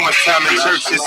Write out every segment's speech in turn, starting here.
much time in churches.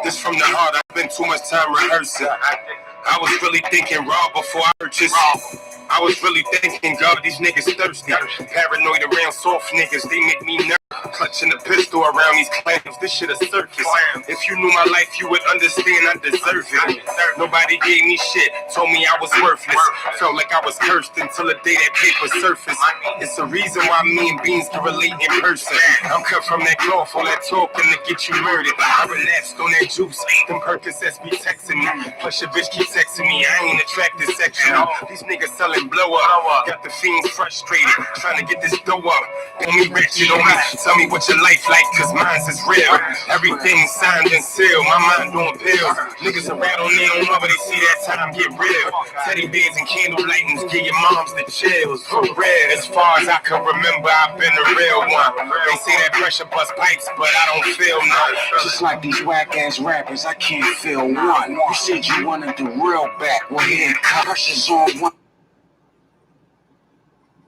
This from the heart, I spent too much time rehearsing. I was really thinking raw before I purchased. I was really thinking, God, these niggas thirsty. Paranoid around soft niggas, they make me nervous. Clutching a pistol around these clams, this shit a circus. If you knew my life, you would understand I deserve it. Nobody gave me shit, told me I was worthless. Felt like I was cursed until the day that paper surfaced. It's the reason why me and Beans can relate in person. I'm cut from that cloth, all that talking to get you murdered. I relapsed on that juice, them Percocets be texting me. Plus your bitch keep texting me, I ain't attracted sexually. These niggas selling blow up, got the fiends frustrated, trying to get this dough up. On me ratchet on me, tell me what your life like, cause mine's is real. Everything's signed and sealed, my mind doing pills. Niggas around on their own mother, they see that time get real. Teddy bears and candle lightings, give your moms the chills. For real, as far as I can remember, I've been a real one. They say that pressure bust pipes, but I don't feel none. Just like these whack ass rappers, I can't feel one. You said you wanted the real back, well here pressure's on one.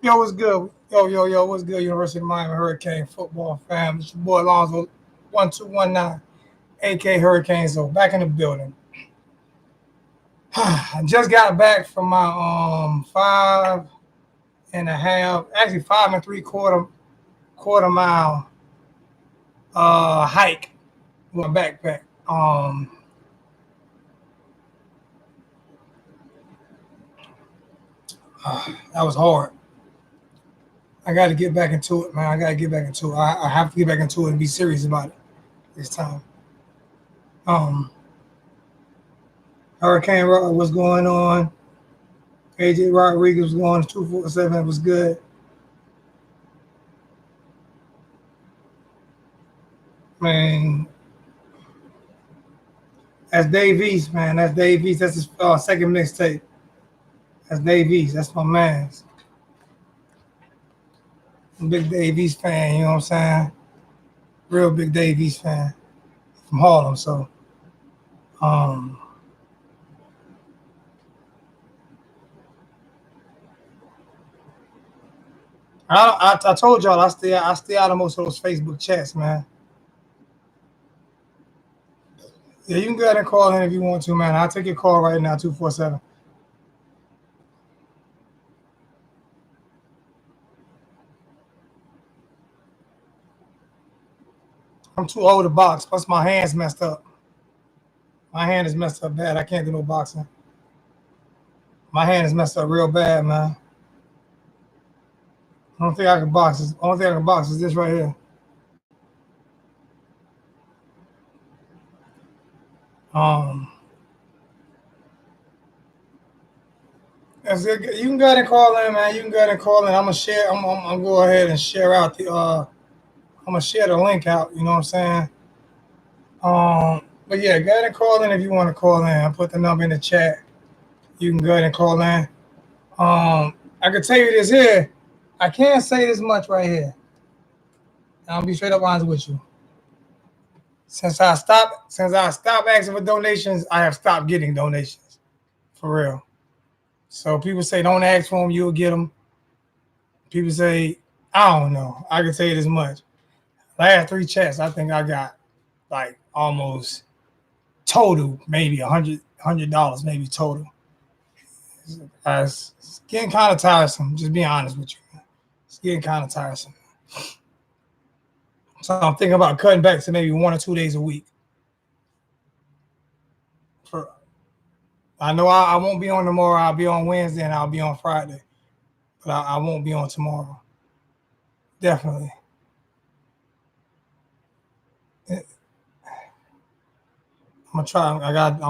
Yo, what's good? Yo, what's good? University of Miami Hurricane football fam. It's your boy Alonzo 1219, AK Hurricanes, back in the building. I just got back from my 5 and 3/4 mile hike with my backpack. That was hard. I got to get back into it, man. I have to get back into it and be serious about it this time. Hurricane Rock was going on. AJ Rodriguez was going 247. It was good. Man, that's Dave East, man. That's Dave East. That's his second mixtape. That's Dave East. That's my man. I'm a big Dave East fan, you know what I'm saying? Real big Dave East fan from Harlem. So, I told y'all I stay out of most of those Facebook chats, man. Yeah, you can go ahead and call in if you want to, man. I'll take your call right now, 247. I'm too old to box, plus my hand's messed up. My hand is messed up bad. I can't do no boxing. My hand is messed up real bad, man. I don't think I can box. The only thing I can box is this right here. That's it. You can go ahead and call in, man. You can go ahead and call in. I'm gonna go ahead and share out the I'm gonna share the link out, you know what I'm saying? But yeah, go ahead and call in if you want to call in. I'll put the number in the chat. You can go ahead and call in. I can tell you this here. I can't say this much right here. I'll be straight up honest with you. Since I stopped asking for donations, I have stopped getting donations. For real. So people say don't ask for them, you'll get them. People say, I don't know. I can tell you this much. Last 3 chats, I think I got like almost total, maybe $100 maybe total. It's getting kind of tiresome, just being honest with you. It's getting kind of tiresome. So I'm thinking about cutting back to maybe 1 or 2 days a week. I know I won't be on tomorrow. I'll be on Wednesday and I'll be on Friday. But I won't be on tomorrow. Definitely. I'm gonna try. I got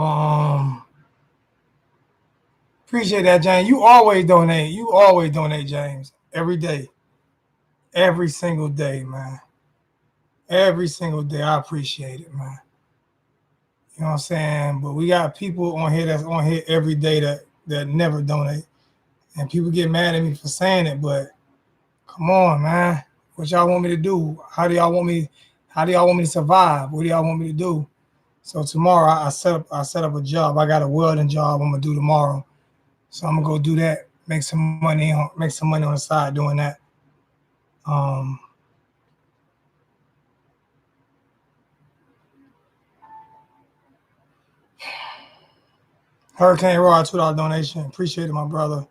appreciate that, James. You always donate, James. Every day. Every single day, man. Every single day. I appreciate it, man. You know what I'm saying? But we got people on here that's on here every day that never donate. And people get mad at me for saying it, but come on, man. What y'all want me to do? How do y'all want me to survive? What do y'all want me to do? So tomorrow I set up a job. I got a welding job I'm gonna do tomorrow. So I'm gonna go do that, make some money on the side doing that. Hurricane Raw, $2 donation. Appreciate it, my brother.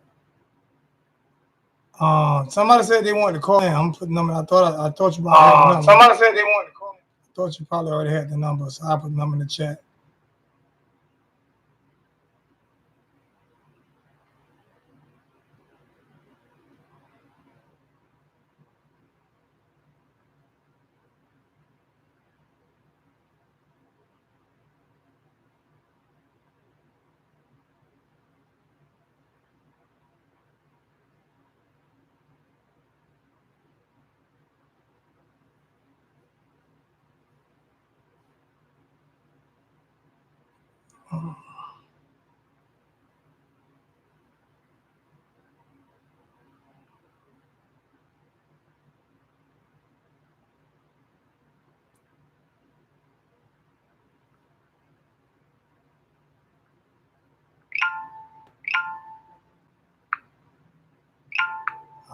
Somebody said they wanted to call in. I'm putting number. I thought you probably had the number. Somebody said they wanted to call. I thought you probably already had the number, so I put the number in the chat.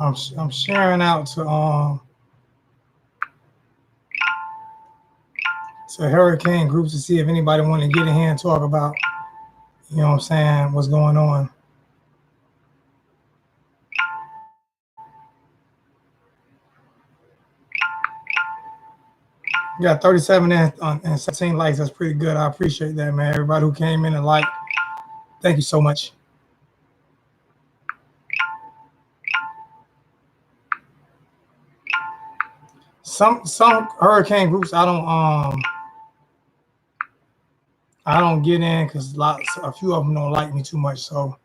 I'm sharing out to hurricane groups to see if anybody want to get in here and talk about, you know what I'm saying, what's going on. We got 37 and 17 likes. That's pretty good. I appreciate that, man. Everybody who came in and liked, thank you so much. Some hurricane groups I don't get in because a few of them don't like me too much. So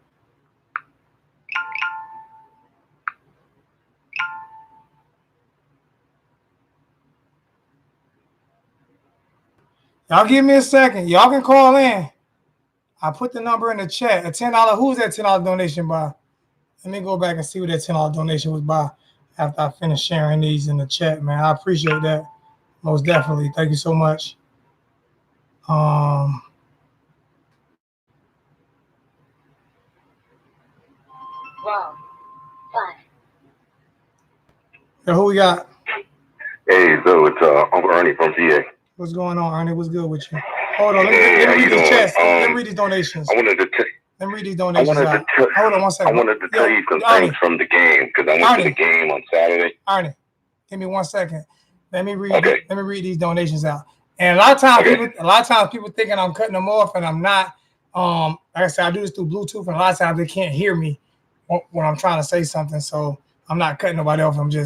y'all give me a second. Y'all can call in. I put the number in the chat. A $10. Who's that $10 donation by? Let me go back and see what that $10 donation was by after I finish sharing these in the chat, man. I appreciate that. Most definitely. Thank you so much. Wow. Fun. So who we got? Hey, so it's Uncle Ernie from VA. What's going on, Ernie? What's good with you? Hold on, let me read these chats. Let me read these donations. I wanted to let me read these donations. Hold on one second. I wanted to tell you some things from the game because I went to the game on Saturday. Arnie, give me 1 second. Let me read. Okay. Let me read these donations out. And a lot of times people thinking I'm cutting them off, and I'm not. Like I said, I do this through Bluetooth, and a lot of times they can't hear me when I'm trying to say something. So I'm not cutting nobody off. I'm a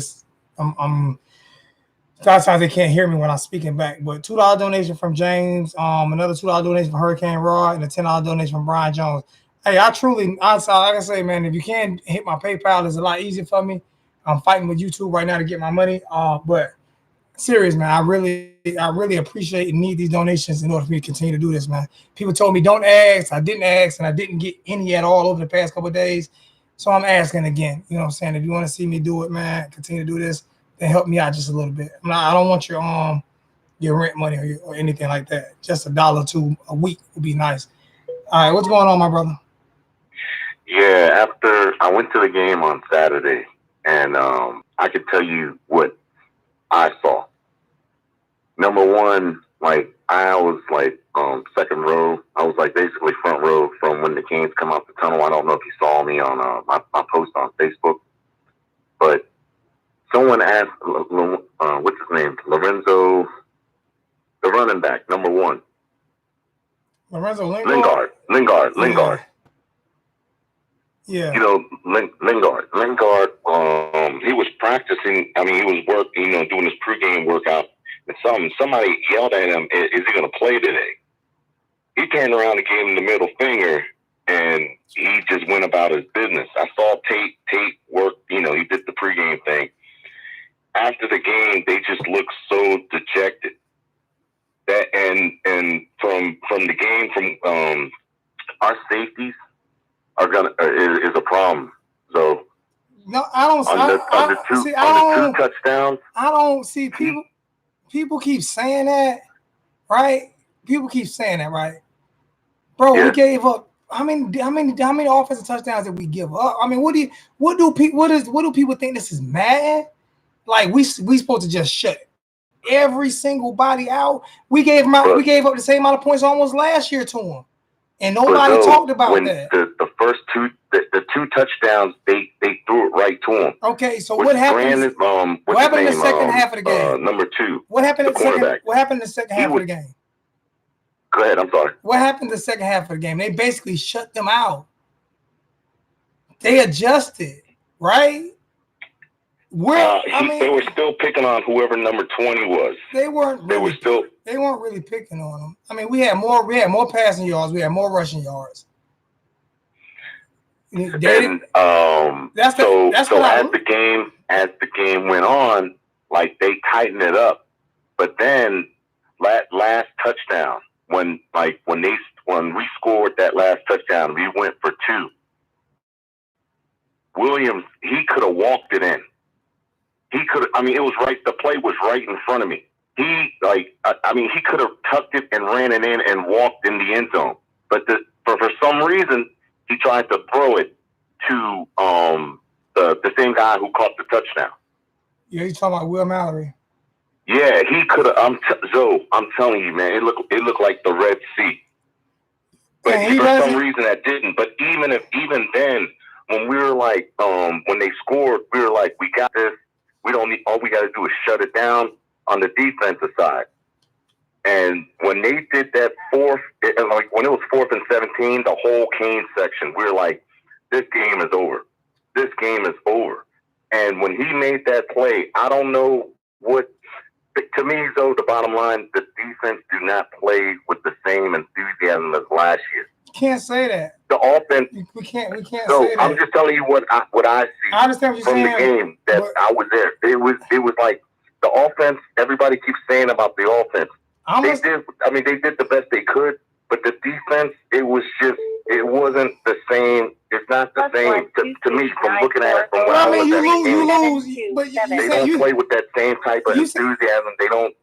lot of times they can't hear me when I'm speaking back. But $2 donation from James, another $2 donation from Hurricane Raw, and a $10 donation from Brian Jones. Hey, like I say, man, if you can hit my PayPal, it's a lot easier for me. I'm fighting with YouTube right now to get my money. But serious, man, I really appreciate and need these donations in order for me to continue to do this, man. People told me don't ask. I didn't ask, and I didn't get any at all over the past couple of days. So I'm asking again. You know what I'm saying? If you want to see me do it, man, continue to do this, then help me out just a little bit. I don't want your rent money or anything like that. Just $1 or $2 a week would be nice. All right, what's going on, my brother? Yeah, after I went to the game on Saturday, and I could tell you what I saw. Number one, like I was like second row. I was like basically front row from when the Canes come out the tunnel. I don't know if you saw me on my post on Facebook, but someone asked, what's his name? Lorenzo, the running back, number one. Lorenzo Lingard. Yeah. You know, Lingard. He was practicing. I mean, he was working, doing his pregame workout. And somebody yelled at him, is he going to play today? He turned around and gave him the middle finger, and he just went about his business. I saw Tate work, he did the pregame thing. After the game, they just looked so dejected. That and from the game, from our safeties is a problem. So no, I don't. On the two touchdowns, I don't see people. People keep saying that, right? People keep saying that, right? Bro, yeah. We gave up. How many offensive touchdowns did we give up? I mean, what do people think this is mad? Like we supposed to just shut every single body out. We gave up the same amount of points almost last year to them. And nobody talked about when that. The first two, the two touchdowns, they threw it right to him. Okay, so what happened? What happened in the second half of the game? Number 2. What happened in the second? Quarterback. What happened in the second half of the game? Go ahead. I'm sorry. What happened in the second half of the game? They basically shut them out. They adjusted, right? They were still picking on whoever number 20 was. They weren't really picking on them. I mean, we had more passing yards, we had more rushing yards. As the game went on, like they tightened it up. But then last touchdown, when we scored that last touchdown, we went for 2. Williams, he could have walked it in. He could. I mean, it was right. The play was right in front of me. He could have tucked it and ran it in and walked in the end zone. But for some reason, he tried to throw it to the same guy who caught the touchdown. Yeah, you talking about Will Mallory? Yeah, he could have. I'm telling you, man, it looked like the Red Sea. But for some reason, that didn't. But even then, when we were like, when they scored, we were like, we got this. We don't need. All we got to do is shut it down on the defensive side. And when they did that when it was 4th and 17, the whole Kane section, we were like, this game is over. This game is over. And when he made that play, I don't know what. To me, though, the bottom line, the defense do not play with the same enthusiasm as last year. Can't say that. The offense. We can't say that. I'm just telling you what I see. I understand what you're from saying, the game that I was there. It was like the offense. Everybody keeps saying about the offense. They did the best they could, but the defense, it wasn't the same. It's not the same to me from looking at it. From when I was at the game. But they don't play with that same type of enthusiasm. They don't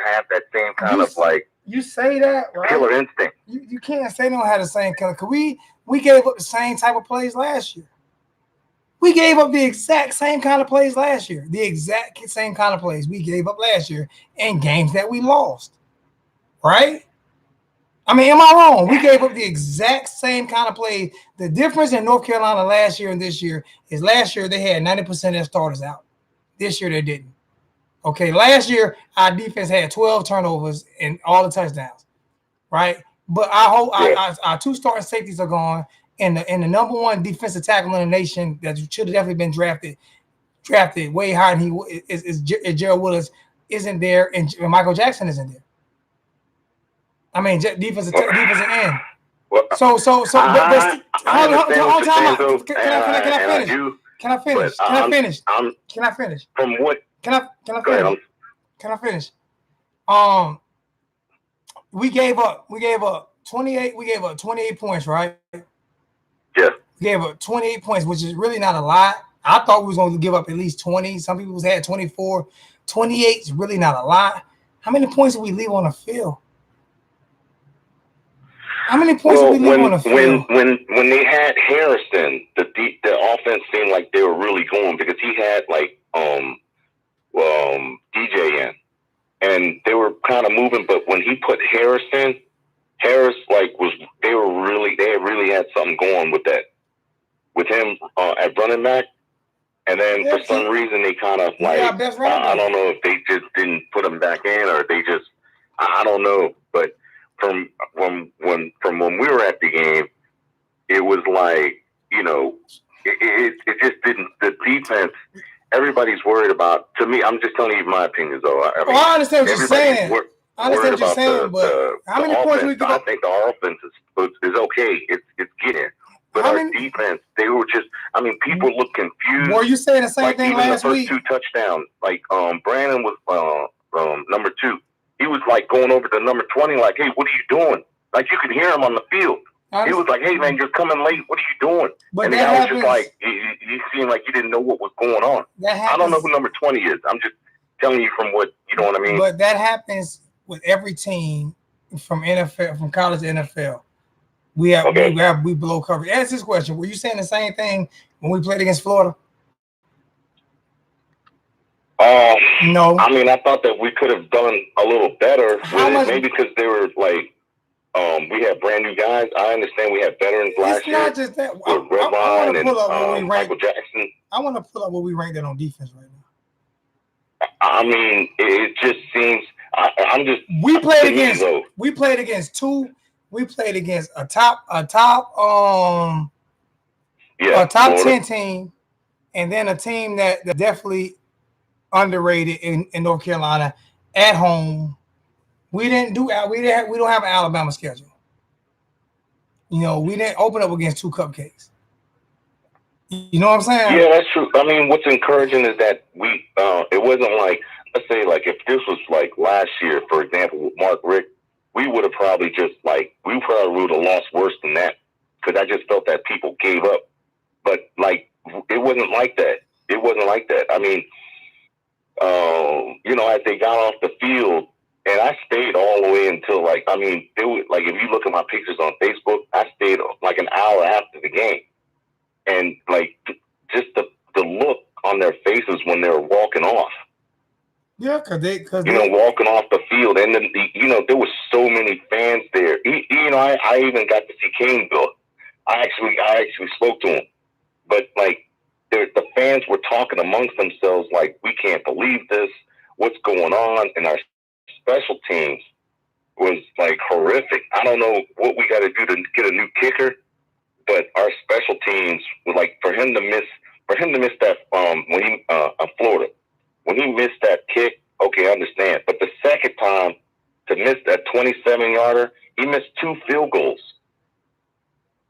have that same kind of like. You say that, right? Killer instinct. You can't say they don't have the same killer. Cause we gave up the same type of plays last year. We gave up the exact same kind of plays last year. The exact same kind of plays we gave up last year in games that we lost. Right? I mean, am I wrong? We gave up the exact same kind of play. The difference in North Carolina last year and this year is last year they had 90% of their starters out. This year they didn't. Okay, last year our defense had 12 turnovers and all the touchdowns, right? But our 2 starting safeties are gone, and the number 1 defensive tackle in the nation that should have definitely been drafted way higher than he is Gerald Willis isn't there, and Michael Jackson isn't there. I mean, defensive end. Well, so. Can I finish? From what? Can I finish? We gave up 28. We gave up 28 points, right? Yeah. We gave up 28 points, which is really not a lot. I thought we was going to give up at least 20. Some people had 24. 28 is really not a lot. How many points did we leave on the field? How many points did we leave on the field? When they had Harrison, the offense seemed like they were really going because he had like DJ in, and they were kind of moving. But when he put Harris in, Harris they really had something going with that, with him at running back. And then for some reason they kind of I don't know if they just didn't put him back in or they just I don't know, but. From when we were at the game, it was like, it just didn't. The defense, everybody's worried about. To me, I'm just telling you my opinion, though. I understand what you're saying. I understand what you're saying, but how many points we give up? I think our offense is okay. It's getting. But our defense, they were just. I mean, people look confused. Were you saying the same thing last week? Even the first 2 touchdowns, like Brandon was number 2. He was like going over to number 20, like, hey, what are you doing? Like you could hear him on the field. He was like, hey man, you're coming late. What are you doing? But and the guy was just like, he seemed like he didn't know what was going on. I don't know who number 20 is. I'm just telling you from what you know what I mean. But that happens with every team from NFL, from college to NFL. We blow coverage. Ask this question: were you saying the same thing when we played against Florida? No. I mean, I thought that we could have done a little better with it, maybe because they were like We have brand new guys. I understand we have veterans last It's year. not just that. With I Redline want to pull up what we and ranked. Michael Jackson. I want to pull up what we ranked it on defense right now. I mean, it just seems. I'm just. We played to me, against. though, We played against two. We played against a top yeah, a top Florida. 10 team, and then a team that definitely underrated in North Carolina at home. We don't have an Alabama schedule. You know, we didn't open up against two cupcakes. You know what I'm saying? Yeah, that's true. I mean, what's encouraging is that we. It wasn't like, let's say, like if this was like last year, for example, with Mark Richt, we would have probably just like we probably would have lost worse than that because I just felt that people gave up. But like it wasn't like that. It wasn't like that. I mean, you know, as they got off the field, and I stayed all the way until like I mean, they would like if you look at my pictures on Facebook, I stayed like an hour after the game, and like just the look on their faces when they were walking off. Yeah, because you know, walking off the field, and then you know there was so many fans there. You know, I even got to see Kane Bill. I actually spoke to him, but like the fans were talking amongst themselves like, "We can't believe this. What's going on?" And our special teams was like horrific. I don't know what we got to do to get a new kicker, but our special teams were like for him to miss that when he Florida. When he missed that kick, okay, I understand. But the second time to miss that 27-yarder, he missed 2 field goals.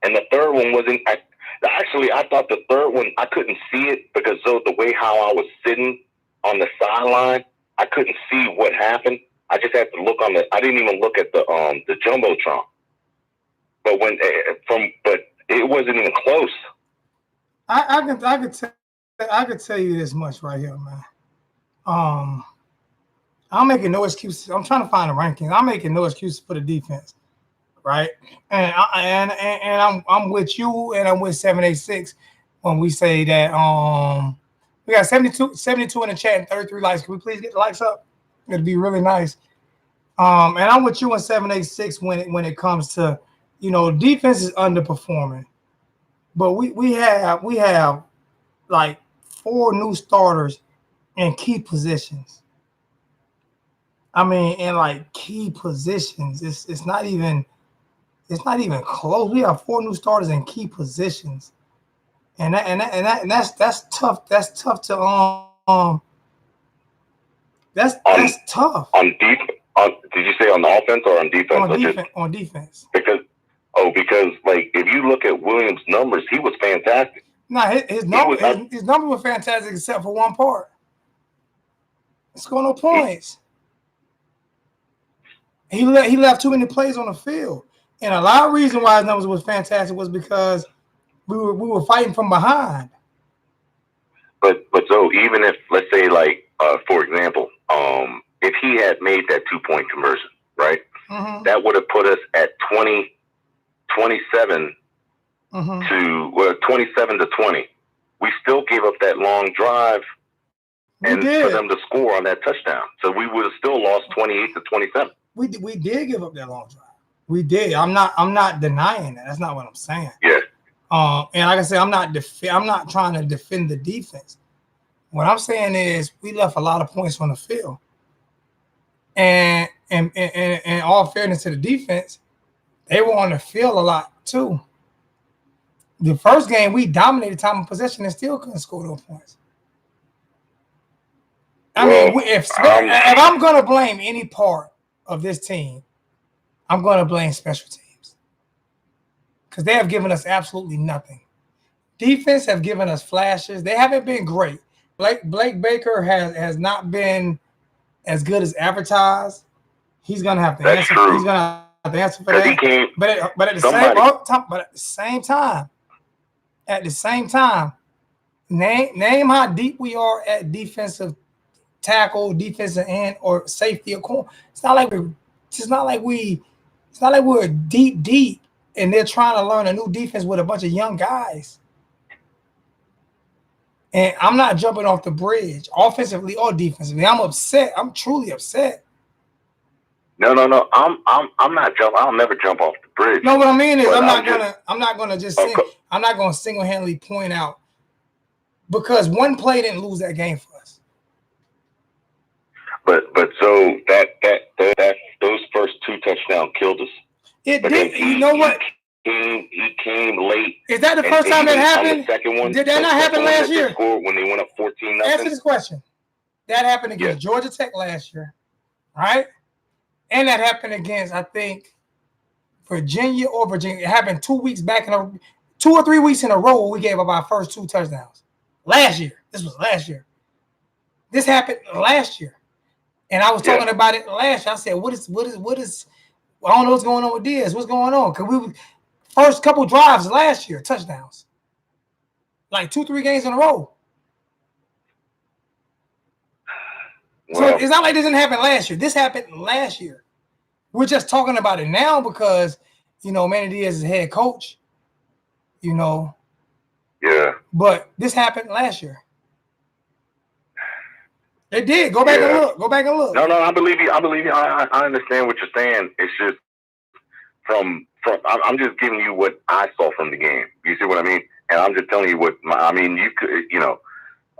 And the third one wasn't. Actually, I thought the third one, I couldn't see it because of the way how I was sitting on the sideline. I couldn't see what happened. I just had to look on I didn't even look at the Jumbotron. But but it wasn't even close. I could tell you this much right here, man. I'm making no excuses. I'm trying to find the rankings. I'm making no excuses for the defense, right? And I'm with you, and I'm with 786 when we say that we got 72 in the chat and 33 likes. Can we please get the likes up? It'd be really nice. And I'm with you in 786 when it comes to, you know, defense is underperforming, but we have like 4 new starters in key positions. I mean, in like key positions, it's not even close. We have 4 new starters in key positions, and that's tough. That's tough to that's tough. On defense, did you say on the offense or on defense? On defense. Because like if you look at Williams' numbers, he was fantastic. Nah, his numbers were fantastic except for one part. Score no points. He left too many plays on the field, and a lot of reason why his numbers was fantastic was because we were fighting from behind. But so even if, let's say, like for example, if he had made that 2-point conversion, right, that would have put us at 27 to 20. We still gave up that long drive. And for them to score on that touchdown. So we would have still lost 28 to 27. We did give up that long drive. We did. I'm not denying that. That's not what I'm saying. Yeah. And like I said, I'm not trying to defend the defense. What I'm saying is we left a lot of points on the field. And all fairness to the defense, they were on the field a lot too. The first game we dominated time of possession and still couldn't score those points. I mean, if I'm going to blame any part of this team, I'm going to blame special teams because they have given us absolutely nothing. Defense have given us flashes. They haven't been great. Blake Baker has not been as good as advertised. He's going to have to answer. True. He's going to have to answer for that. But at the same time, name how deep we are at defensive tackle, defensive end, or safety or corner. It's not like we're deep, and they're trying to learn a new defense with a bunch of young guys. And I'm not jumping off the bridge, offensively or defensively. I'm upset. I'm truly upset. No. I'm not jumping. I'll never jump off the bridge. No, what I mean is, But I'm not gonna single-handedly point out because one play didn't lose that game for us. But so that those first 2 touchdowns killed us. It But did. then You know what? He came late. Is that the first time that happened? On the second one, Did that not happen last year? Scored when they went up 14-0. Answer this question. That happened against Georgia Tech last year, right? And that happened against, I think, Virginia. It happened 2 weeks back 2 or 3 weeks in a row where we gave up our first 2 touchdowns. Last year. This was last year. This happened last year. And I was talking about it last year. I said, what is I don't know what's going on with this. What's going on? Because we first couple drives last year, touchdowns. Like 2-3 games in a row. Well, so it's not like this didn't happen last year. This happened last year. We're just talking about it now because, Manny Diaz is head coach, Yeah. But this happened last year. It did. Go back and look. Go back and look. No, I believe you. I understand what you're saying. It's just from I'm just giving you what I saw from the game. You see what I mean? And I'm just telling you what you could,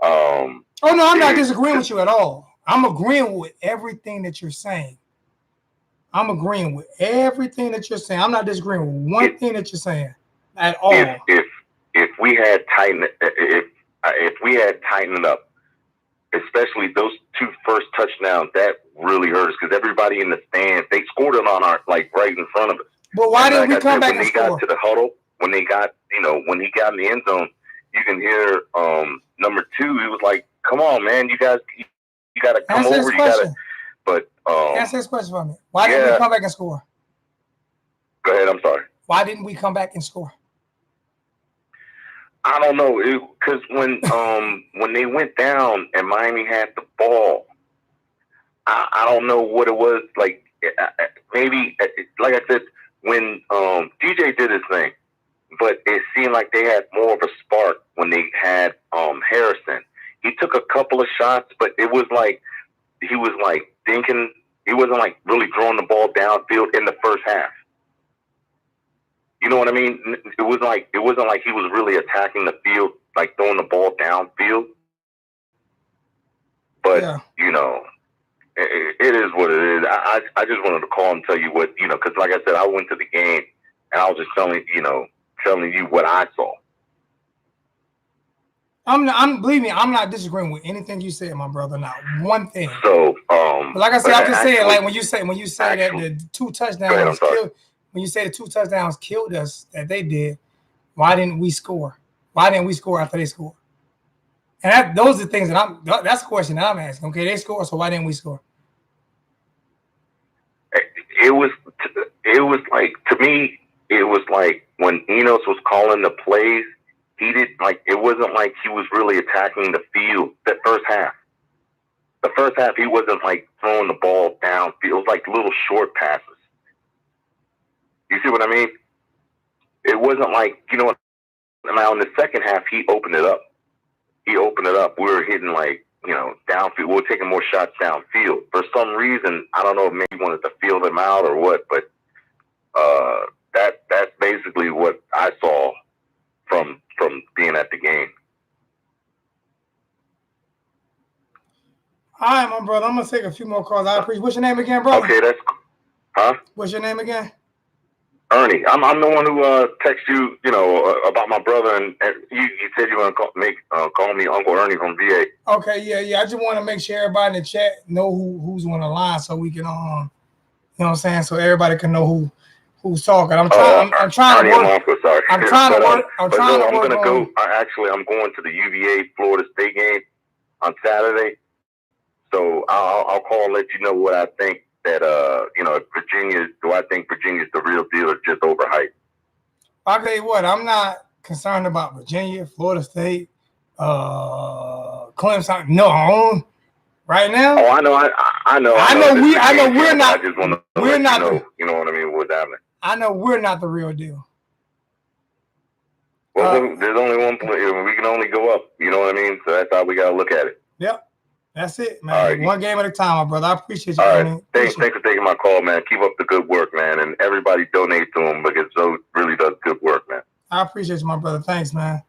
Oh no, I'm not disagreeing with you at all. I'm agreeing with everything that you're saying. I'm agreeing with everything that you're saying. I'm not disagreeing with one thing that you're saying at all. If we had tightened it up, especially those 2 first touchdowns, that really hurt us because everybody in the stands, they scored it on our right in front of us. But why didn't we come back and score? When they got to the huddle, when he got in the end zone, you can hear number 2. He was like, "Come on, man, you guys, you got to come over. You got to." But answer this question for me. Why didn't we come back and score? Go ahead. I'm sorry. Why didn't we come back and score? I don't know, because when they went down and Miami had the ball, I don't know what it was. Like maybe, like I said, when DJ did his thing, but it seemed like they had more of a spark when they had Harrison. He took a couple of shots, but it was like he was like thinking. He wasn't like really throwing the ball downfield in the first half. You know what I mean? It wasn't like he was really attacking the field, like throwing the ball downfield. But it is what it is. I just wanted to call and tell you what because like I said, I went to the game and I was just telling you what I saw. Believe me, I'm not disagreeing with anything you said, my brother. Not one thing. So, but like I said, I'm just saying, like when you say that the 2 touchdowns killed. When you say the 2 touchdowns killed us that they did, why didn't we score? Why didn't we score after they scored? And those are the things that's the question that I'm asking. Okay, they scored, so why didn't we score? It was like, to me, it was like when Enos was calling the plays, it wasn't like he was really attacking the field that first half. The first half, he wasn't like throwing the ball downfield. It was like little short passes. You see what I mean? It wasn't like, now in the second half, he opened it up. We were hitting like, downfield. We were taking more shots downfield. For some reason, I don't know, maybe he wanted to feel them out or what, but that's basically what I saw from being at the game. All right, my brother. I'm going to take a few more calls. I appreciate. What's your name again, brother? Okay, huh? What's your name again? Ernie. I'm the one who texted you, about my brother, and you said you want to call me Uncle Ernie from VA. Okay, yeah. I just want to make sure everybody in the chat know who's on the line, so we can, you know what I'm saying, so everybody can know who's talking. I'm trying to work. Sorry. I'm trying to work. I'm going to go. I'm going to the UVA Florida State game on Saturday, so I'll call and let you know what I think. That do I think Virginia's the real deal or just overhyped? I'll tell you what, I'm not concerned about Virginia, Florida State, Clemson. No, right now. Oh, I know. We're not. I just want to. We're not. You know what I mean? What's happening? I know we're not the real deal. Well, there's only one player. We can only go up. You know what I mean? So that's how we gotta look at it. Yep. That's it, man. All right. One game at a time, my brother. I appreciate you. All right. Thanks for taking my call, man. Keep up the good work, man. And everybody donate to him because Zoe really does good work, man. I appreciate you, my brother. Thanks, man.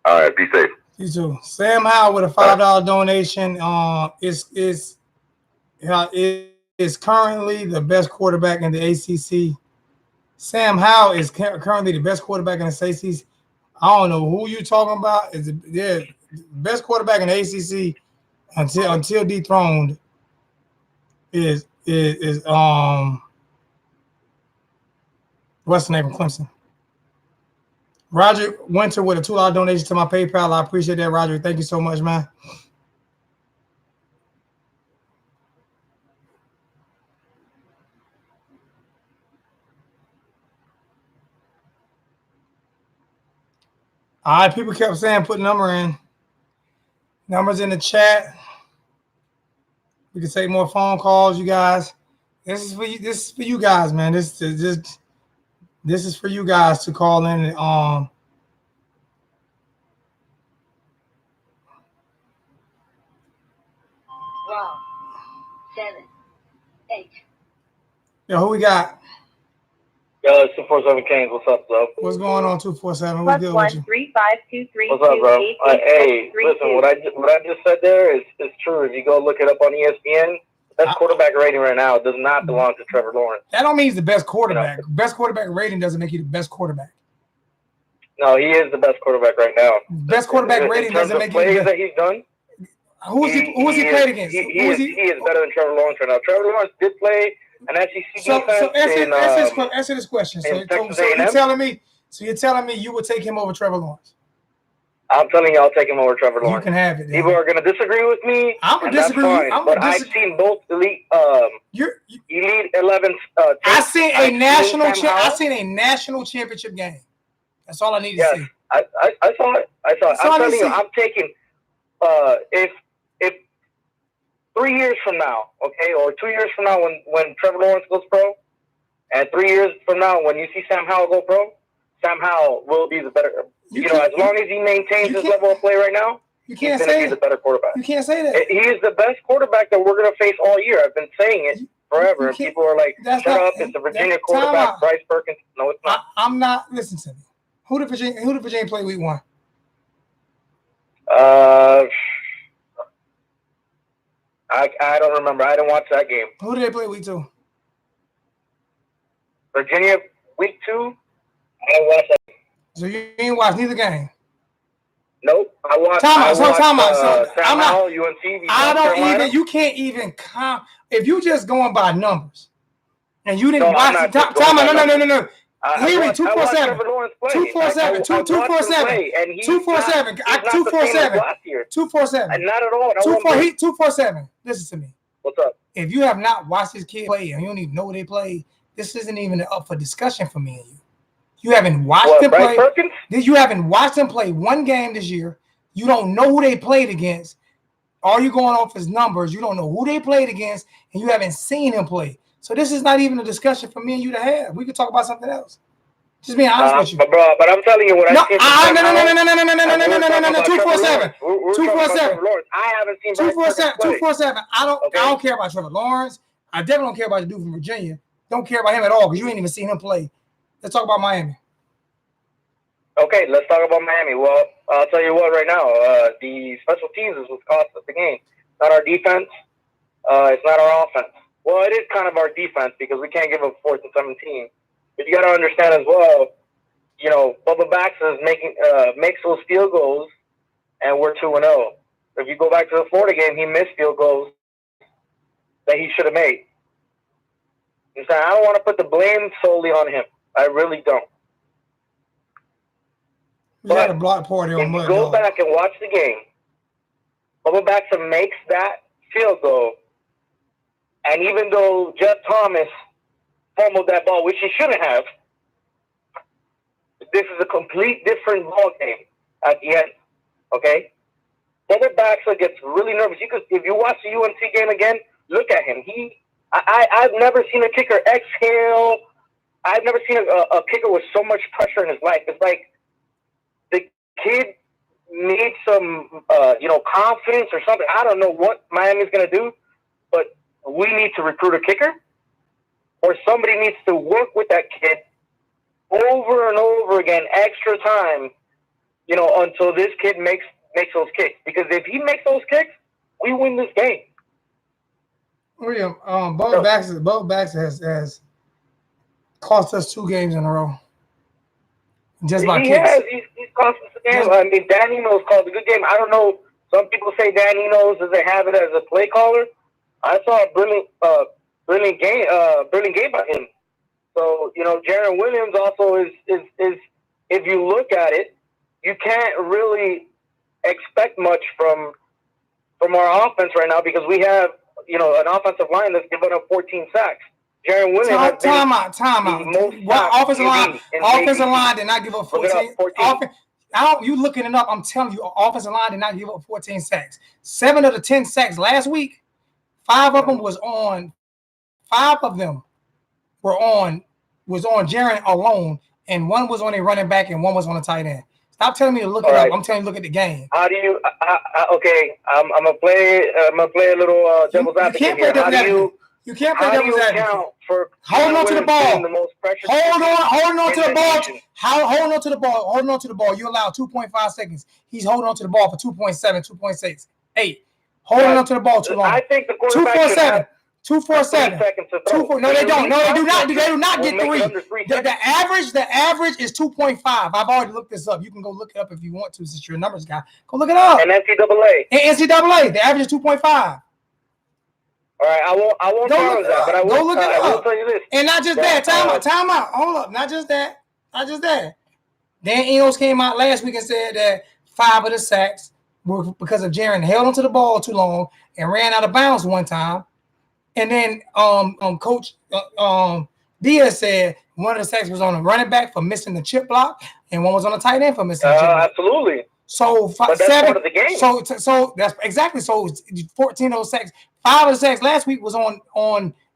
All right. Be safe. You too. Sam Howell with a $5 donation. Is currently the best quarterback in the ACC. Sam Howell is currently the best quarterback in the ACC. I don't know who you talking about. Is the best quarterback in the ACC until dethroned is what's the name from Clemson? Roger Winter with a $2 donation to my PayPal. I appreciate that, Roger. Thank you so much, man. All right, people kept saying put number in. Numbers in the chat. We can take more phone calls, you guys. This is for you. This is for you guys, man. This is for you guys to call in and 12, 7, 8. Yo, who we got? Yo, it's 247 Kings. What's up, bro? What's going on, 247? What's good with you? What's up, bro? Hey, listen, what I just said there is true. If you go look it up on ESPN, the best quarterback rating right now does not belong to Trevor Lawrence. That don't mean he's the best quarterback. Best quarterback rating doesn't make you the best quarterback. No, he is the best quarterback right now. Best quarterback rating doesn't make you the best. That he's done. Who is he played against? He is better than Trevor Lawrence right now. Trevor Lawrence did play an SEC defense. So answer this question. So you're telling me you would take him over Trevor Lawrence? I'm telling you, I'll take him over Trevor Lawrence. You can have it. People are going to disagree with me. I'm going to disagree with you. But I've seen both elite 11. I seen a national championship game. That's all I need to see. I saw it. I'm telling you, I'm taking if 3 years from now, okay, or 2 years from now when Trevor Lawrence goes pro, and 3 years from now when you see Sam Howell go pro, Sam Howell will be the better. As long as he maintains his level of play right now, he's going to be the better quarterback. You can't say that. He is the best quarterback that we're going to face all year. I've been saying it forever, and people are like, "Shut up! It's the Virginia quarterback, Bryce Perkins." No, it's not. I'm not. Listen to me. Who did Virginia play week 1? I don't remember. I didn't watch that game. Who did they play week 2? Virginia week 2. I didn't watch that. So you ain't watched neither game? Nope. I watched. Time out. So I'm not. UNC. I don't even. You can't even if you just going by numbers, and you didn't watch the time out. No. Hear me. 247. 247. 247. 247. 247. Not at all. 247. Listen to me. What's up? If you have not watched this kid play and you don't even know where they play, this isn't even up for discussion for me and you. You haven't watched them play. Perkins? You haven't watched them play one game this year. You don't know who they played against. All you going off his numbers. You don't know who they played against, and you haven't seen him play. So this is not even a discussion for me and you to have. We could talk about something else. Just being honest with you. But I'm telling you what I see. No. 247. 247. I haven't seen 247. I don't care about Trevor Lawrence. I definitely don't care about the dude from Virginia. Don't care about him at all because you ain't even seen him play. Let's talk about Miami. Okay, let's talk about Miami. Well, I'll tell you what right now. The special teams is what cost us the game. Not our defense. It's not our offense. Well, it is kind of our defense because we can't give up 4th and 17. But you got to understand as well, Bubba Baxter makes those field goals, and we're 2-0. If you go back to the Florida game, he missed field goals that he should have made. I don't want to put the blame solely on him. I really don't. You got a block party on Mud. If you go back and watch the game, Bubba Baxter makes that field goal, and even though Jeff Thomas fumbled that ball, which he shouldn't have, this is a complete different ball game at the end. Okay? Bubba Baxter gets really nervous. If you watch the UNC game again, look at him. I've never seen a kicker exhale. I've never seen a kicker with so much pressure in his life. It's like the kid needs some, confidence or something. I don't know what Miami's going to do, but we need to recruit a kicker, or somebody needs to work with that kid over and over again, extra time, until this kid makes those kicks. Because if he makes those kicks, we win this game. William, Bo Baxter has cost us 2 games in a row. Just by kicks. He's cost us a game. I mean, Dan Enos called a good game. I don't know. Some people say Dan Enos doesn't have it as a play caller. I saw a brilliant game by him. So, Jaron Williams also is if you look at it, you can't really expect much from our offense right now, because we have, an offensive line that's given up 14 sacks. Jaron Williams. Time out. What offensive line did not give up 14? You looking it up? I'm telling you, offensive line did not give up 14 sacks. 7 of the 10 sacks last week, 5 of them was on. 5 of them was on Jaron alone, and 1 was on a running back and 1 was on a tight end. Stop telling me to look it up. I'm telling you, look at the game. How do you? Okay, I'm gonna play a little devil's advocate here. You can't play devil's advocate. Hold on to the ball. Hold on to the ball. Hold on to the ball. Holding on to the ball. You allow 2.5 seconds. He's holding on to the ball for 2.7, 2.6, 8. Holding on to the ball too long. I think the quarterback 247. 247. No, they don't. No, they do not. They do not get 3. The average is 2.5. I've already looked this up. You can go look it up if you want to, since you're a numbers guy. Go look it up. And NCAA. The average is 2.5. All right, I won't tell you that, but I will tell you this. And not just that. Time out. Hold up. Not just that. Dan Enos came out last week and said that 5 of the sacks were because of Jaron held onto the ball too long and ran out of bounds one time. And then Coach Diaz said 1 of the sacks was on a running back for missing the chip block, and 1 was on a tight end for missing the chip block. Absolutely. So but that's 7 part of the game. So that's exactly. So 14 of those sacks. 5 of the sacks last week was on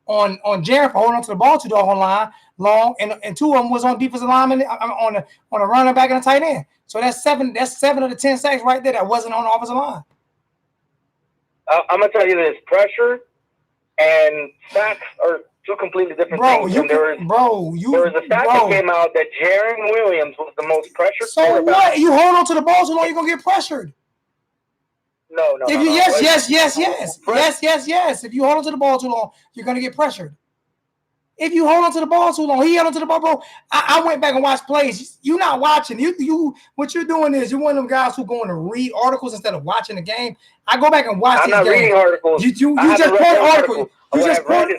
Jaron for holding on to the ball too long, and 2 of them was on defensive lineman on a running back and a tight end. So that's 7 of the 10 sacks right there that wasn't on the offensive line. I'm gonna tell you this: pressure and sacks are 2 completely different things. There was a stat that came out that Jaron Williams was the most pressured. So what? You hold on to the ball too long, you're gonna get pressured. No. Yes. If you hold on to the ball too long, you're gonna get pressured. If you hold on to the ball too long, he held on to the ball, bro. I went back and watched plays. You're not watching. You what you're doing is you're one of them guys who going to read articles instead of watching the game. I go back and watch I'm not reading articles. You just quoted articles.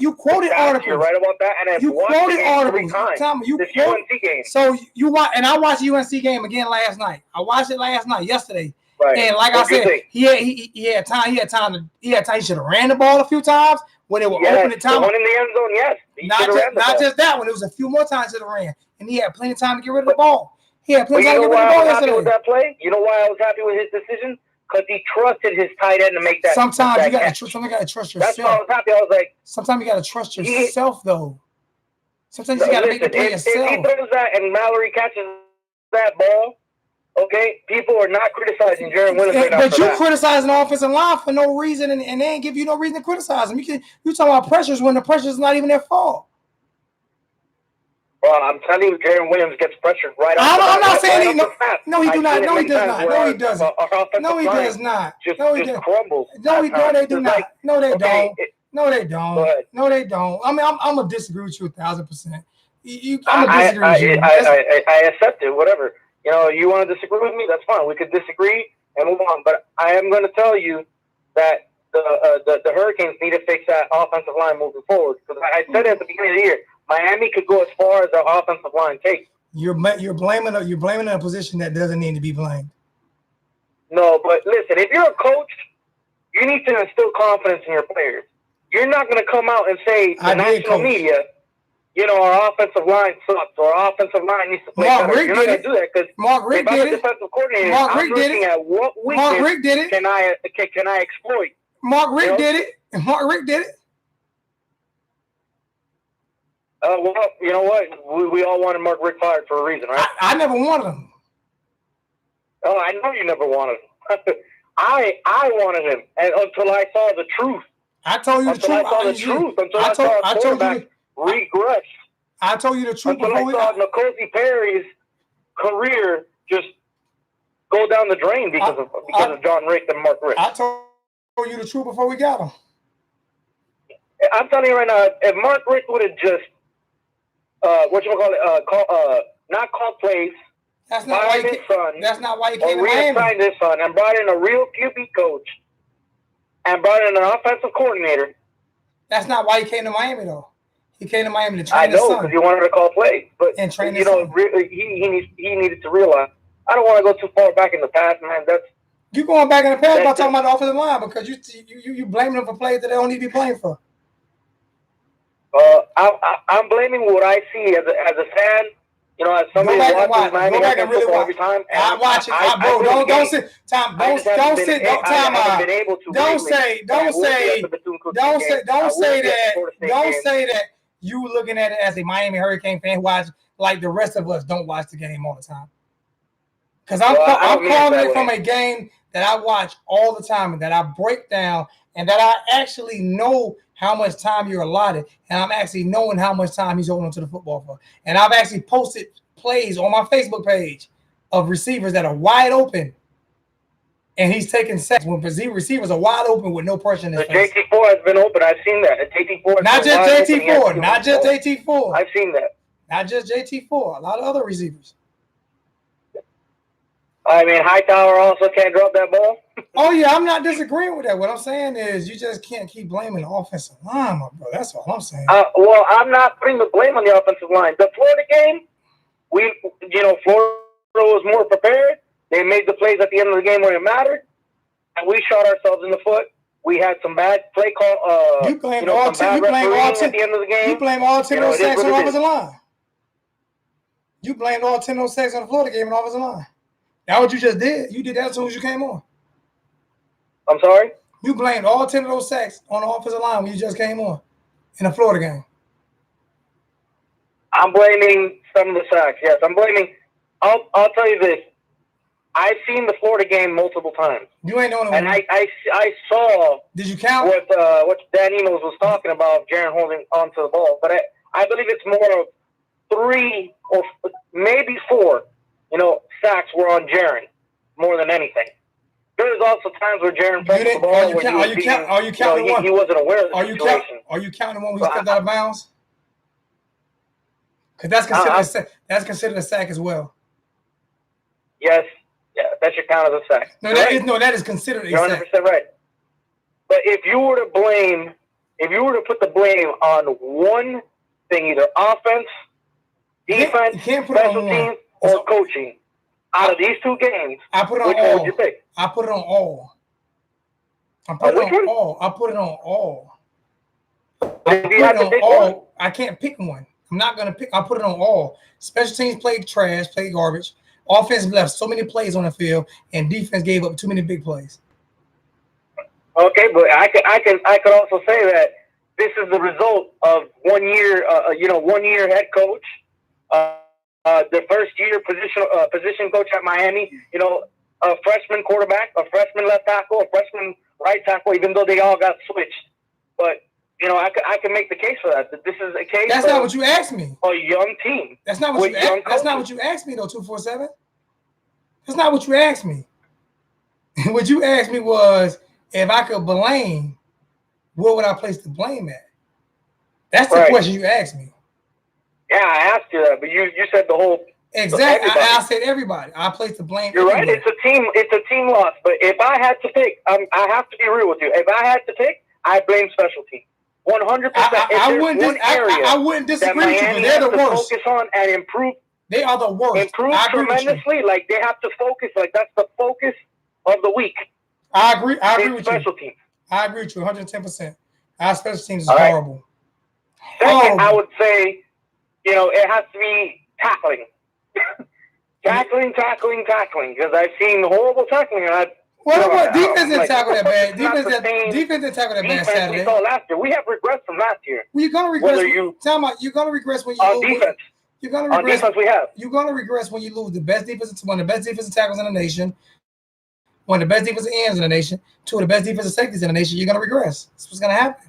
You quoted articles. You're right about that. And you quoted articles. Tell me, UNC game. So you watch, and I watched the UNC game again last night. I watched it yesterday. Right. And like I said, he had time. He should have ran the ball a few times when they were open at time. The one in the end zone, yes. Not just that one. It was a few more times that ran, and he had plenty of time to get rid of the ball. He had plenty of time to get rid of the ball yesterday. With that play? You know why I was happy with his decision? Because he trusted his tight end to make that. Sometimes you got to trust yourself. That's why I was happy. I was like, sometimes you got to trust yourself, though. Sometimes you got to make the play yourself. If he throws that and Mallory catches that ball, okay, people are not criticizing Jaron Williams. But you criticizing the offensive line for no reason, and they ain't give you no reason to criticize them. You talking about pressures when the pressure is not even their fault. Well, I'm telling you, Jaron Williams gets pressured right off. I'm not saying no, he do not. No, he does not. No, he doesn't. No, he does not. No, he doesn't. Crumbles. No, they do not. No, they don't. No, they don't. No, they don't. I mean, I'm gonna disagree with you 1,000%. I'm gonna disagree with you. I accept it. Whatever. You want to disagree with me? That's fine. We could disagree and move on. But I am going to tell you that the Hurricanes need to fix that offensive line moving forward. Because I said at the beginning of the year, Miami could go as far as the offensive line takes. You're blaming a position that doesn't need to be blamed. No, but listen, if you're a coach, you need to instill confidence in your players. You're not going to come out and say to national media, our offensive line sucks, or our offensive line needs to play better. You're not going to do that because if I'm a defensive coordinator, I'm looking at what weakness can I exploit. Mark Richt did it. Mark Richt did it. Well, you know what? We all wanted Mark Richt fired for a reason, right? I never wanted him. Oh, I know you never wanted him. I wanted him, and until I saw the truth. I told you the truth. Until I saw a quarterback regress. I told you the truth until I saw N'Kosi Perry's career just go down the drain because of John Rick and Mark Richt. I told you the truth before we got him. I'm telling you right now, if Mark Richt would have just not called plays, that's not why his son. That's not why he came to Miami. Signed his son and brought in a real QB coach and brought in an offensive coordinator. That's not why he came to Miami, though. He came to Miami to train his son. I know, because he wanted to call plays. But, and train he needed to realize, I don't want to go too far back in the past, man. You going back in the past by talking about the offensive line because you blaming them for plays that they don't need to be blamed for. I'm blaming what I see as a fan. You know, as somebody who watches Miami football every time. I watch it, bro. Don't sit. Tom, don't sit. Don't time out. Don't say that. You looking at it as a Miami Hurricane fan who watch like the rest of us don't watch the game all the time. Because I'm calling it from a game that I watch all the time and that I break down and that I actually know how much time you're allotted, and I'm actually knowing how much time he's holding to the football for. And I've actually posted plays on my Facebook page of receivers that are wide open, and he's taking sacks when receivers are wide open with no pressure in his face. JT4 has been open. I've seen that. JT4. Not just JT4. Not just JT4. I've seen that. Not just JT4. A lot of other receivers. I mean, Hightower also can't drop that ball. Oh, yeah, I'm not disagreeing with that. What I'm saying is you just can't keep blaming the offensive line, my bro. That's all I'm saying. Well, I'm not putting the blame on the offensive line. The Florida game, Florida was more prepared. They made the plays at the end of the game when it mattered, and we shot ourselves in the foot. We had some bad play call. You blame all 10 at the end of the game. You blame all 10 of those sacks on the offensive line. You blamed all 10 of those sacks on the Florida game and offensive line. That's what you just did. You did that as soon as you came on. I'm sorry? You blamed all 10 of those sacks on the offensive line when you just came on in the Florida game. I'm blaming some of the sacks. Yes, I'm blaming. I'll tell you this. I've seen the Florida game multiple times. You ain't the only one. And I saw. Did you count what Dan Enos was talking about? Jaren holding onto the ball, but I believe it's more of 3 or maybe 4. Sacks were on Jaren more than anything. There was also times where Jaren pressed the ball. Are you counting one? He wasn't aware of the situation. Are you counting one when he stepped out of bounds? Because that's considered a sack as well. Yes, yeah, that should count as a sack. That is considered a sack. You're 100% right. But if you were to put the blame on one thing, either offense, defense, special teams, or coaching, out of these 2 games, I put it on which all. one would you pick? I put it on all. I put it on all. I can't pick one. I'm not gonna pick. I put it on all. Special teams played trash, played garbage. Offense left so many plays on the field, and defense gave up too many big plays. Okay, but I could also say that this is the result of 1 year, 1 year head coach, the first year position coach at Miami. A freshman quarterback, a freshman left tackle, a freshman right tackle. Even though they all got switched, but I can make the case for that. This is a case. That's not what you asked me. A young team. That's not what you asked. That's not what you asked me though. 247. That's not what you asked me. What you asked me was if I could blame, where would I place the blame at? That's the question you asked me. Yeah, I asked you that, but you said the whole. Exactly. I said everybody. I placed the blame. You're right. It's a team loss. But if I had to pick, I have to be real with you. If I had to pick, I blame special teams. 100%. I wouldn't disagree with you, but they're the worst. Focus on and improve. They are the worst. Improve tremendously. Like they have to focus. Like that's the focus of the week. I agree. I agree with special teams. I agree with you 110%. Our special teams is horrible. Second, I would say, it has to be tackling. tackling. Because I've seen horrible tackling. And defense didn't tackle that bad. Defense didn't tackle that bad Saturday. We saw last year. We have regressed from last year. Well, you're gonna regress. You're gonna regress when you defense. You're gonna On regress. defense, we have. You're gonna regress when you lose the best defensive, one of the best defensive tackles in the nation, one of the best defensive ends in the nation, two of the best defensive safeties in the nation. You're gonna regress. That's what's gonna happen.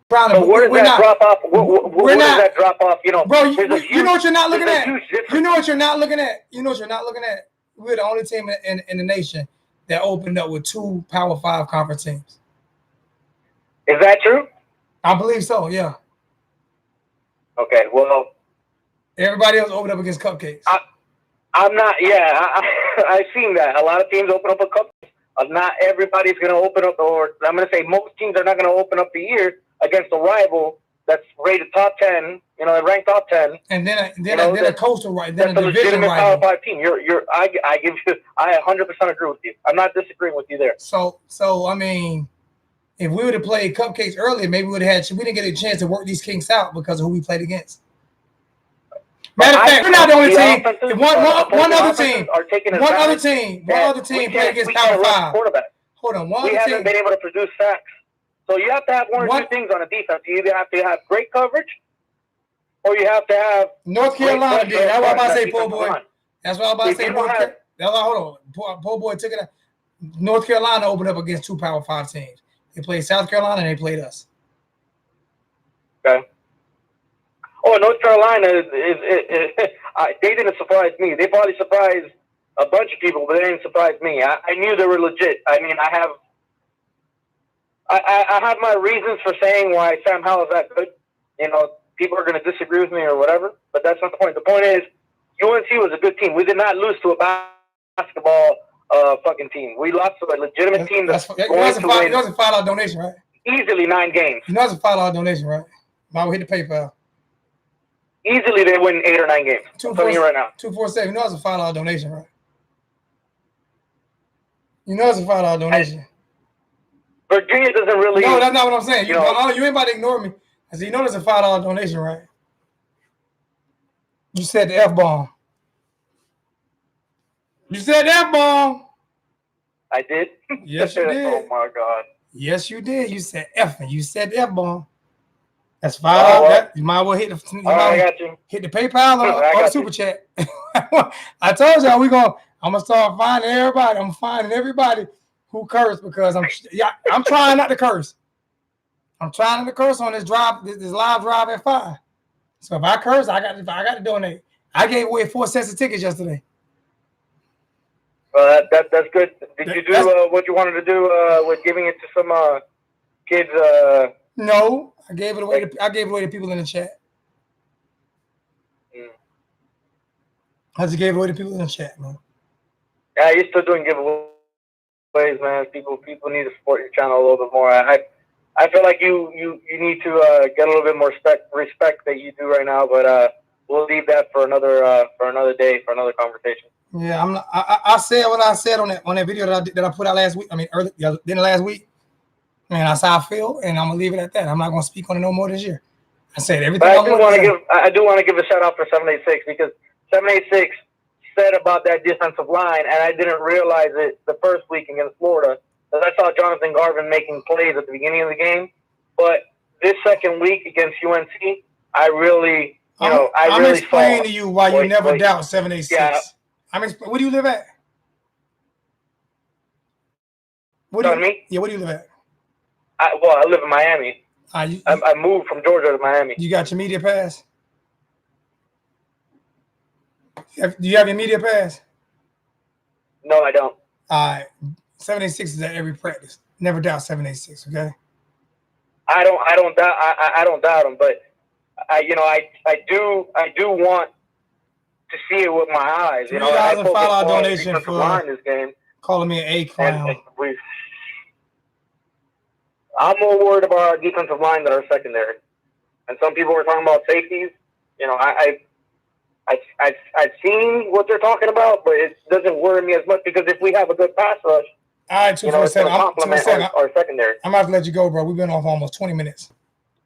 So where does that drop off? Where does that drop off? You know, bro. You know what you're not looking at. You know what you're not looking at. We're the only team in the nation that opened up with 2 Power 5 conference teams. Is that true? I believe so. Yeah. Okay. Well, everybody else opened up against cupcakes. I'm not. Yeah, I've seen that. A lot of teams open up a cupcake. Not everybody's going to open up, or I'm going to say most teams are not going to open up the year against a rival that's rated top 10, ranked top 10. And then a coastal rival, then that's a division rival. Power 5 team. I 100% agree with you. I'm not disagreeing with you there. So I mean, if we would have played cupcakes earlier, maybe we didn't get a chance to work these kinks out because of who we played against. Matter of fact, we're not the only team. One other team played against Power 5. Hold on, we haven't been able to produce sacks. So you have to have one or two things on a defense. You either have to have great coverage, or you have to have North Carolina did. That's what I'm about to say, poor boy. That's what I'm about to say. Hold on, poor boy took it out. North Carolina opened up against 2 Power 5 teams. They played South Carolina and they played us. Okay. Oh, North Carolina they didn't surprise me. They probably surprised a bunch of people, but they didn't surprise me. I knew they were legit. I mean, I have my reasons for saying why Sam Howell is that good. People are going to disagree with me or whatever, but that's not the point. The point is, UNC was a good team. We did not lose to a basketball fucking team. We lost to a legitimate team that's going to win. You know it's a $5 donation, right? Easily 9 games. You know it's a $5 donation, right? Now we hit the PayPal. Easily they win 8 or 9 games. I'm telling you right now. 247. You know it's a $5 donation, right? You know it's a $5 donation. Virginia doesn't really. No, that's not what I'm saying. You ain't about to ignore me. I said, you know there's a $5 donation, right? You said the F-bomb. You said the F-bomb. I did? Yes, you did. Oh, my God. Yes, you did. You said F, and you said the F-bomb. That's $5. You might well hit the PayPal or the Super Chat. I told y'all I'm gonna start finding everybody. I'm finding everybody who cursed because I'm trying not to curse. I'm trying not to curse on this live drive at 5. So if I curse, I got to donate. I gave away 4 sets of tickets yesterday. Well, that's good. Did you do what you wanted to do with giving it to some kids? No, I gave it away to people in the chat. I just gave it away to people in the chat, man. Yeah, you're still doing giveaways, man. People need to support your channel a little bit more. I feel like you need to get a little bit more respect that you do right now, but we'll leave that for another day, for another conversation. Yeah, I said what I said on that video that I put out last week. I mean, last week. Man, that's how I feel, and I'm gonna leave it at that. I'm not gonna speak on it no more this year. I said everything. But I do want to give a shout out for 786 because 786 said about that defensive line, and I didn't realize it the first week against Florida because I saw Jonathan Garvin making plays at the beginning of the game, but this second week against UNC, I really, I'm explaining to you why you never doubt 786. Yeah. Where do you live at? Where do you live at? I live in Miami. I moved from Georgia to Miami. You got your media pass? Do you have your media pass? No, I don't. All right. 786 is at every practice. Never doubt 786, okay? I don't doubt him, but I do want to see it with my eyes. $3,000 donation for this game. Calling me an A clown. I'm more worried about our defensive line than our secondary. And some people were talking about safeties. I've seen what they're talking about, but it doesn't worry me as much because if we have a good pass rush, all right, 247. Our secondary. I'm about to let you go, bro. We've been off almost 20 minutes.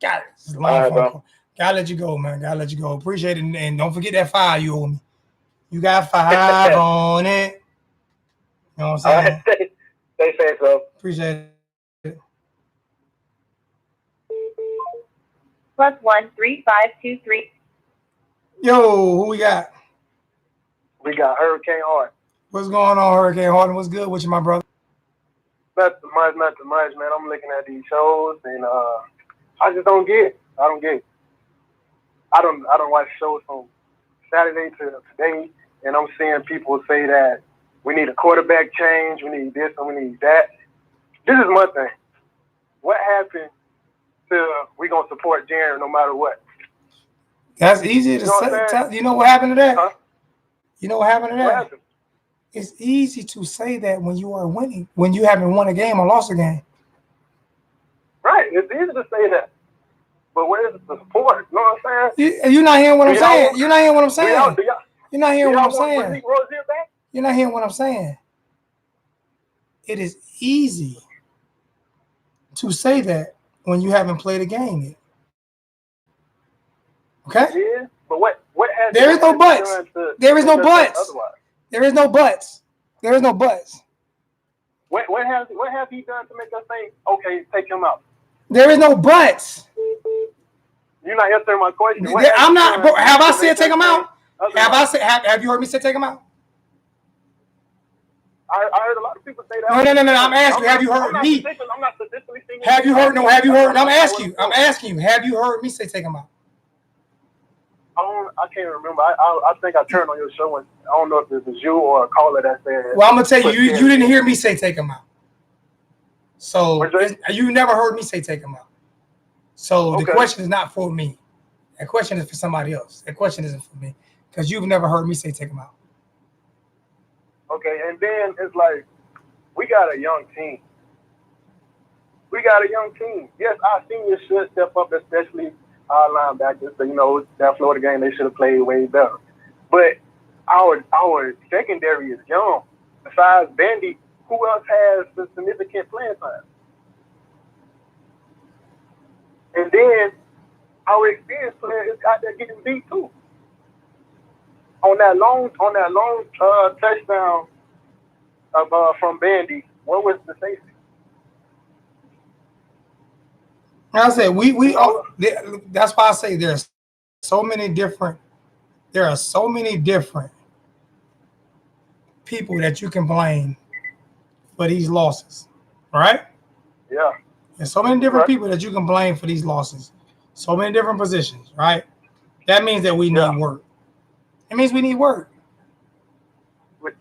Got it. This is a long phone call. Gotta let you go, man. Gotta let you go. Appreciate it. And don't forget that 5 you owe me. You got 5 on it. You know what I'm saying? They say so. Appreciate it. +1 3523. Yo, who we got? We got Hurricane Hart. What's going on, Hurricane Harden? What's good with you, my brother? Not too much, man. I'm looking at these shows and I just don't get it. I don't get it. I don't watch shows from Saturday to today, and I'm seeing people say that we need a quarterback change, we need this and we need that. This is my thing. What happened to we gonna support Jaren no matter what? That's easy to say. You know what happened to that? Huh? You know what happened to that? What happened? It's easy to say that when you are winning, when you haven't won a game or lost a game. Right. It's easy to say that. But where's the support? You know what I'm saying? You're not hearing what I'm saying. You're not hearing what I'm saying. You're not hearing what I'm saying. You're not hearing what I'm saying. It is easy to say that when you haven't played a game yet. Okay? Yeah, but what has there is no buts. There is no buts. Otherwise? There is no buts. There is no buts. What has he done to make us think, okay, take him out? There is no buts. You're not answering my question. I'm not. Have I said take him out? Have I said? Have you heard me say take him out? I heard a lot of people say that. No. I'm asking you. Have you heard me? I'm not statistically saying. Have you heard? No. Have you heard? I'm asking you. I'm asking you. Have you heard me say take him out? I can't remember. I think I turned on your show and I don't know if it was you or a caller that said. Well, I'm gonna tell you. You didn't hear me say take him out. So you never heard me say take him out. So the question is not for me. That question is for somebody else. That question isn't for me because you've never heard me say take him out. Okay, and then it's like we got a young team. Yes, our seniors should step up, especially our linebackers. So, you know, that Florida game they should have played way better. But our secondary is young. Besides Bandy, who else has the significant playing time? And then our experienced player is out there getting beat too. On that long touchdown from Bandy, what was the safety? I said we all. That's why I say there are so many different people that you can blame for these losses, right? Yeah. There's so many different people that you can blame for these losses. So many different positions, right? That means that we need work. It means we need work.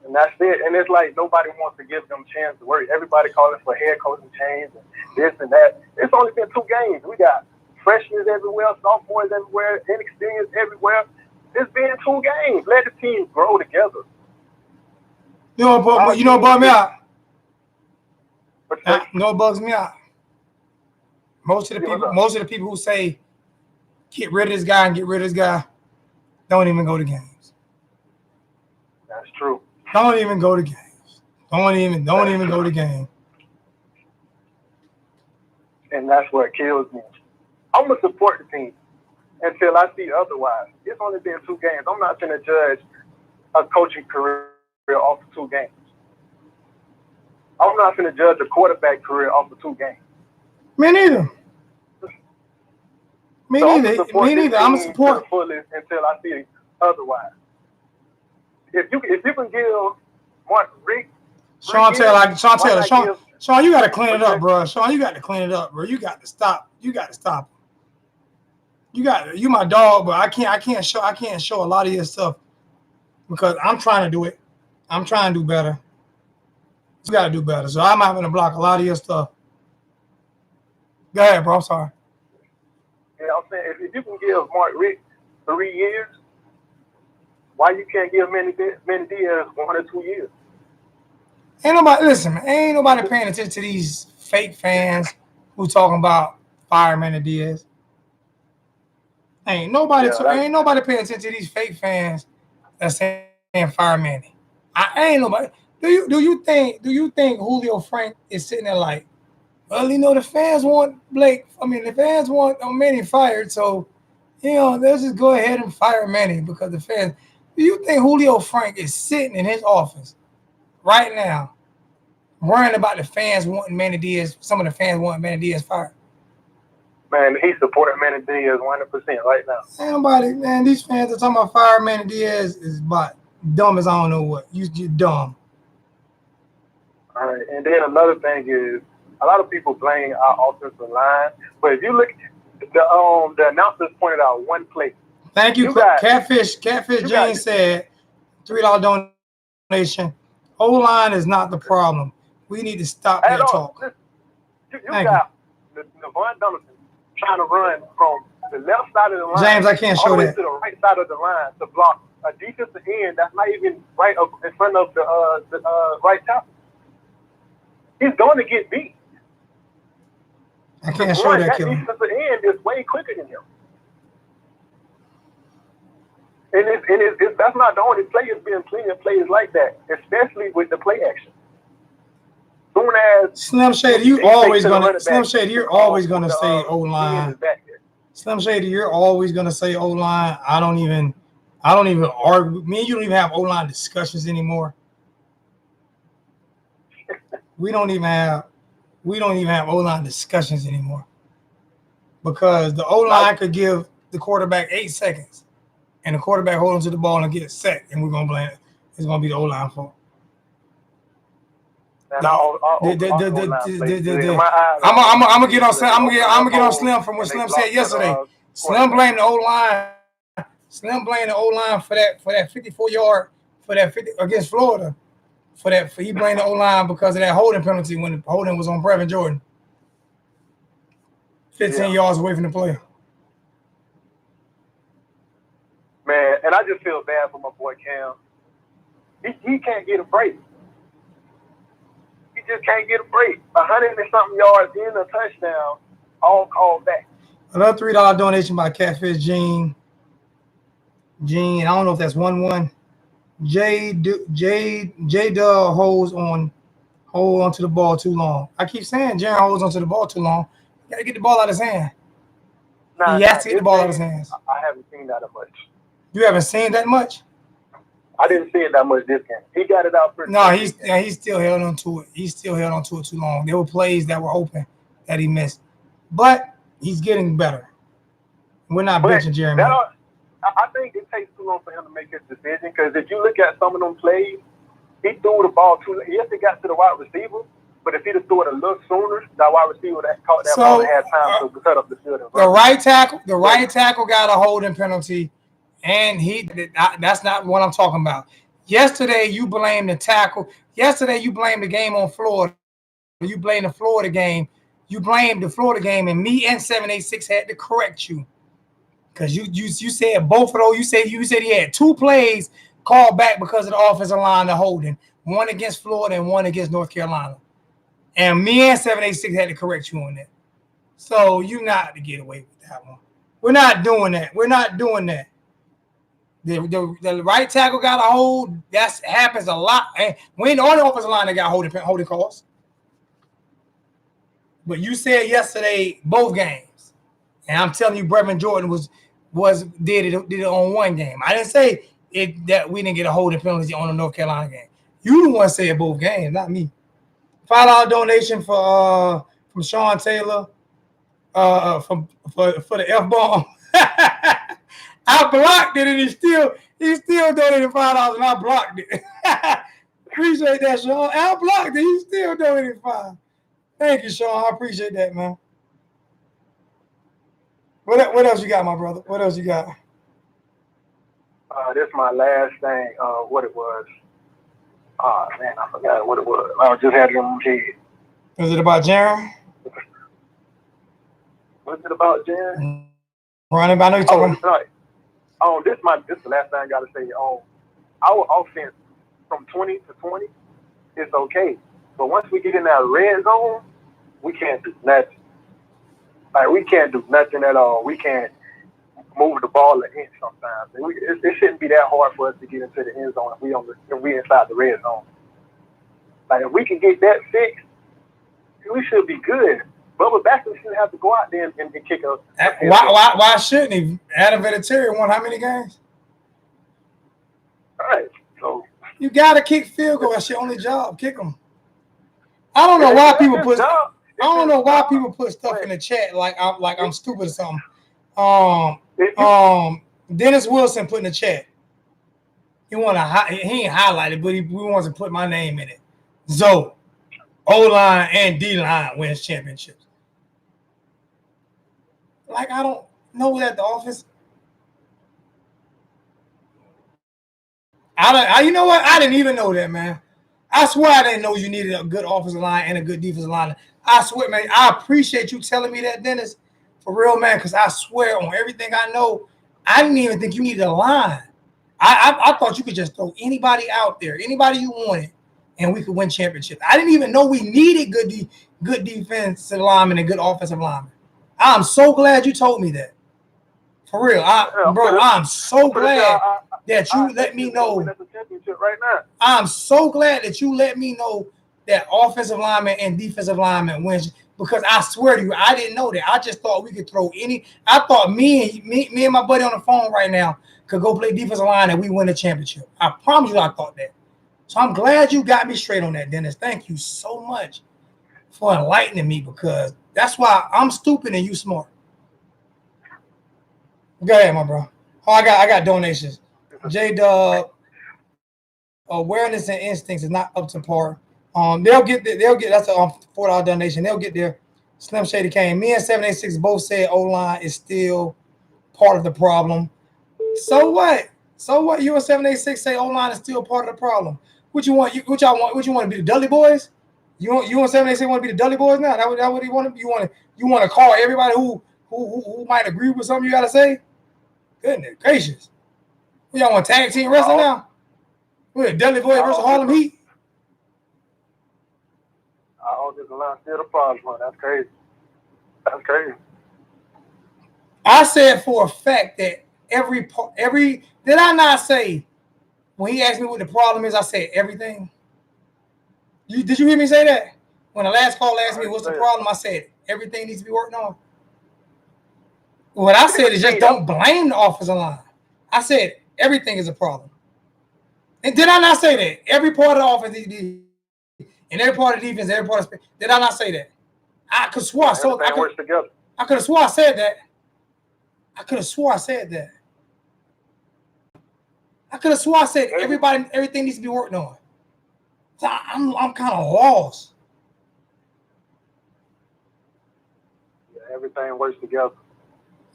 And that's it. And it's like nobody wants to give them a chance to work. Everybody calling for head coaching change and this and that. It's only been 2 games. We got freshmen everywhere, sophomores everywhere, inexperienced everywhere. It's been 2 games. Let the team grow together. You know what bugs me out? No, it bugs me out. Most of the people who say get rid of this guy and get rid of this guy don't even go to games. That's true. Don't even go to games. Don't even go to games. And that's what kills me. I'm gonna support the team until I see otherwise. It's only been 2 games. I'm not gonna judge a coaching career off of 2 games. I'm not gonna judge a quarterback career off of 2 games. Me neither. Me neither. I'm a support until I see otherwise. If you can give Mark Rick, Sean Taylor, Sean, you got to clean it up, bro. Sean, you got to clean it up, bro. You got to stop. You my dog, but I can't show a lot of your stuff because I'm trying to do it. I'm trying to do better. You got to do better. So I'm having to block a lot of your stuff. Go ahead, bro. I'm sorry. Yeah, I'm saying if you can give Mark Rick 3 years, why you can't give Manny Diaz 1 or 2 years? Ain't nobody paying attention to these fake fans who talking about fire Manny Diaz. Ain't nobody paying attention to these fake fans that's saying fire Manny. Ain't nobody. Do you think Julio Frank is sitting there like, well, the fans want the fans want Manny fired, so let's just go ahead and fire Manny because the fans. Do you think Julio Frank is sitting in his office right now worrying about the fans wanting Manny Diaz, some of the fans wanting Manny Diaz fired? Man, he's supporting Manny Diaz 100% right now. Ain't nobody, man. These fans are talking about fire Manny Diaz is about dumb as I don't know what. You dumb. All right, and then another thing is a lot of people blame our offensive line, but if you look, the announcers pointed out one play. Thank you, Catfish. Catfish Gene said $3 donation. O-line is not the problem. We need to stop that talk. Listen, you got Navon Donovan trying to run from the left side of the line, James, I can't show all the way that. to the right side of the line to block a defensive end that's not even right up in front of the right tackle. He's going to get beat. I can't show that, Killer. That defensive end is way quicker than him. And that's not the only play. It's been plenty of plays like that, especially with the play action. Soon as Slim Shady, you're always gonna say O-line. Slim Shady, you're always gonna say O-line. I don't even argue. Me and you don't even have O-line discussions anymore. We don't even have O-line discussions anymore. Because the O-line could give the quarterback 8 seconds and the quarterback hold on to the ball and get sacked, and we're gonna blame it. It's gonna be the O-line fault. I'm gonna get on Slim from what Slim said yesterday. Slim blamed the O-line. Slim blamed the O-line for that 54-yard against Florida. He blamed the O-line because of that holding penalty when the holding was on Brevin Jordan. 15 yards away from the play. Man, and I just feel bad for my boy Cam. He can't get a break. He just can't get a break. 100 and something yards in a touchdown, all called back. Another $3 donation by Catfish Gene. I don't know if that's 1-1. J Dub holds on to the ball too long. I keep saying Jaron holds onto the ball too long. You gotta get the ball out of his hand. He has to get the ball out of his hands. I haven't seen that much. You haven't seen that much? I didn't see it that much this game. He got it out pretty. No, he still held on to it. He still held on to it too long. There were plays that were open that he missed, but he's getting better. We're not benching Jeremy. I think it takes too long for him to make his decision because if you look at some of them plays, he threw the ball too late. Yes, it got to the wide receiver, but if he'd have threw it a little sooner, that wide receiver that caught that ball and had time to cut up the field. The right tackle got a holding penalty, and that's not what I'm talking about. Yesterday, you blamed the tackle. Yesterday, you blamed the game on Florida. You blamed the Florida game. You blamed the Florida game, and me and 786 had to correct you. Because you said both of those, you said he had 2 plays called back because of the offensive line of holding, one against Florida and one against North Carolina. And me and 786 had to correct you on that. So you not to get away with that one. We're not doing that. The right tackle got a hold. That happens a lot. And we ain't the only offensive line that got holding calls. But you said yesterday both games. And I'm telling you, Brevin Jordan did it on one game. I didn't say that we didn't get a holding penalty on the North Carolina game. You the one said both games, not me. $5 donation from Sean Taylor for the F-bomb. I blocked it and he still donated $5 and I blocked it. Appreciate that, Sean. I blocked it. He still donated $5. Thank you, Sean. I appreciate that, man. What else you got, my brother? What else you got? This is my last thing. What it was. Oh, man, I forgot what it was. I just had it in my head. Was it about Jaron? Was it about Jaron? Running, I know you're talking. Right. This is the last thing I got to say. Our offense from 20 to 20 is okay. But once we get in that red zone, we can't do nothing. Like, we can't do nothing at all. We can't move the ball an inch sometimes. It shouldn't be that hard for us to get into the end zone if we inside the red zone. Like, if we can get that fixed, we should be good. Bubba Baxter shouldn't have to go out there and kick us. Why shouldn't he? Adam Vinatieri won how many games? All right. So you got to kick field goal. That's your only job. Kick them. I don't know why people put. don't know why people put stuff in the chat like I'm stupid or something. Dennis Wilson put in the chat. He ain't highlighted, but he wants to put my name in it. Zoe, O-line and D-line wins championships. Like, I don't know that the offense. You know what? I didn't even know that, man. I swear I didn't know you needed a good offensive line and a good defensive line. I swear, man, I appreciate you telling me that, Dennis, for real, man, because I swear on everything I know, I didn't even think you needed a line. I thought you could just throw anybody out there, anybody you wanted, and we could win championships. I didn't even know we needed good defensive linemen and good offensive linemen. I'm so glad you told me that. For real, I'm so glad that you let me know. Right now. I'm so glad that you let me know that offensive lineman and defensive lineman wins, because I swear to you, I didn't know that. I just thought we could throw any. I thought me and my buddy on the phone right now could go play defensive line and we win a championship. I promise you, I thought that. So I'm glad you got me straight on that, Dennis. Thank you so much for enlightening me, because that's why I'm stupid and you smart. Go ahead, my bro. Oh, I got donations. J-Dub, awareness and instincts is not up to par. They'll get that's a $4 donation. They'll get there. Slim Shady Kane. Me and 786 both said O-line is still part of the problem. So what? You and 786 say O-line is still part of the problem. What you want? What you want to be the Dudley Boys? You and 786 want to be the Dudley Boys now? That what you want to? You want to call everybody who might agree with something you got to say? Goodness gracious. Y'all want tag team wrestling now? We're Dudley Boys versus Harlem Heat. All this line still the problem, man. That's crazy. That's crazy. I said for a fact that every did I not say when he asked me what the problem is? I said everything. Did you hear me say that? When the last call asked me what's the problem, I said everything needs to be worked on. What I said is just don't blame the offensive line. I said everything is a problem. And did I not say that? Every part of the offense needs to be, and every part of the defense, every part of did I not say that? I could swear I could have swore I said that. I could have swore I said that. I could have swore I said everything needs to be worked on. So I'm kind of lost. Yeah, everything works together.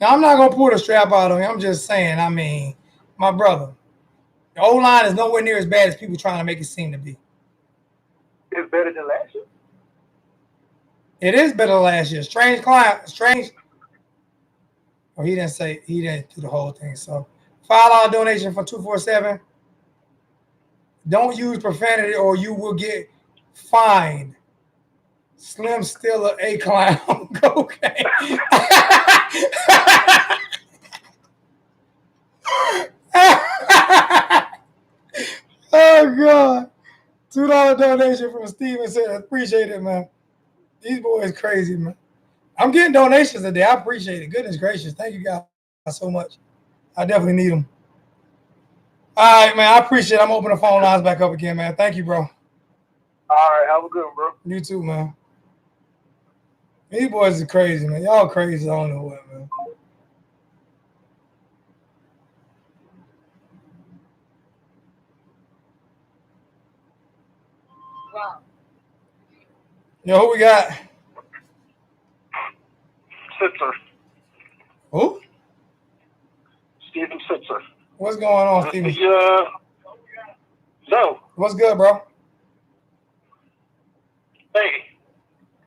Now, I'm not going to pull the strap out on you. I'm just saying, I mean, my brother, the O-line is nowhere near as bad as people trying to make it seem to be. It's better than last year. It is better than last year. Strange. Oh, he didn't do the whole thing. So, $5 donation for 247. Don't use profanity or you will get fined. Slim still a clown. Okay. Oh God. $2 donation from Steven said, appreciate it, man. These boys crazy, man. I'm getting donations today. I appreciate it. Goodness gracious. Thank you guys so much. I definitely need them. All right, man. I appreciate it. I'm opening the phone lines back up again, man. Thank you, bro. All right. Have a good one, bro. You too, man. These boys are crazy, man. Y'all crazy. I don't know what, man. Wow. Yo, who we got? Sitzer. Who? Steven Sitzer. What's going on, Steven? So. What's good, bro? Hey.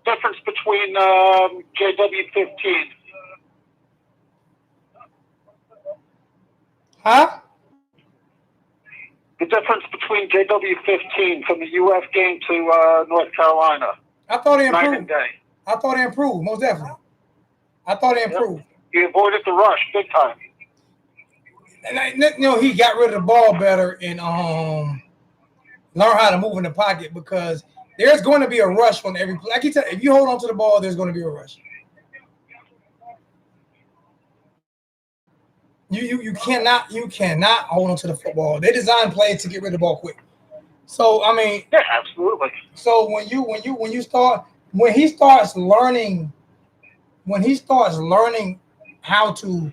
Difference between JW15. Huh? The difference between JW15 from the UF game to North Carolina. I thought he Night and improved. day. I thought he improved, most definitely. I thought he improved. He avoided the rush big time. And he got rid of the ball better and learn how to move in the pocket, because there's going to be a rush on every play. Like you said, if you hold on to the ball, there's going to be a rush. You cannot hold on to the football. They designed plays to get rid of the ball quick. So I mean, yeah, absolutely. So when you start when he starts learning how to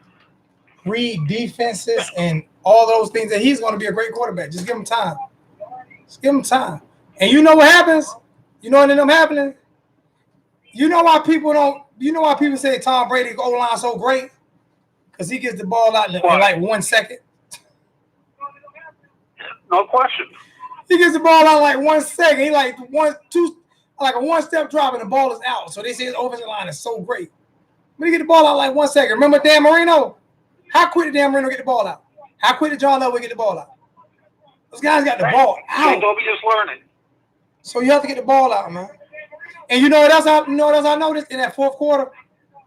read defenses and all those things, that he's going to be a great quarterback. Just give him time. Just give him time. And you know what happens? You know what ended up happening? You know why people say Tom Brady O-line so great? Because he gets the ball out in like 1 second. No question. He gets the ball out like 1 second. He like a one-step drop and the ball is out. So they say his offensive line is so great. But he get the ball out like 1 second. Remember Dan Marino? How quick did Dan Marino get the ball out? How quick did John Elway get the ball out? Those guys got the ball out. They'll be just learning. So you have to get the ball out, man. And you know what else I noticed in that fourth quarter?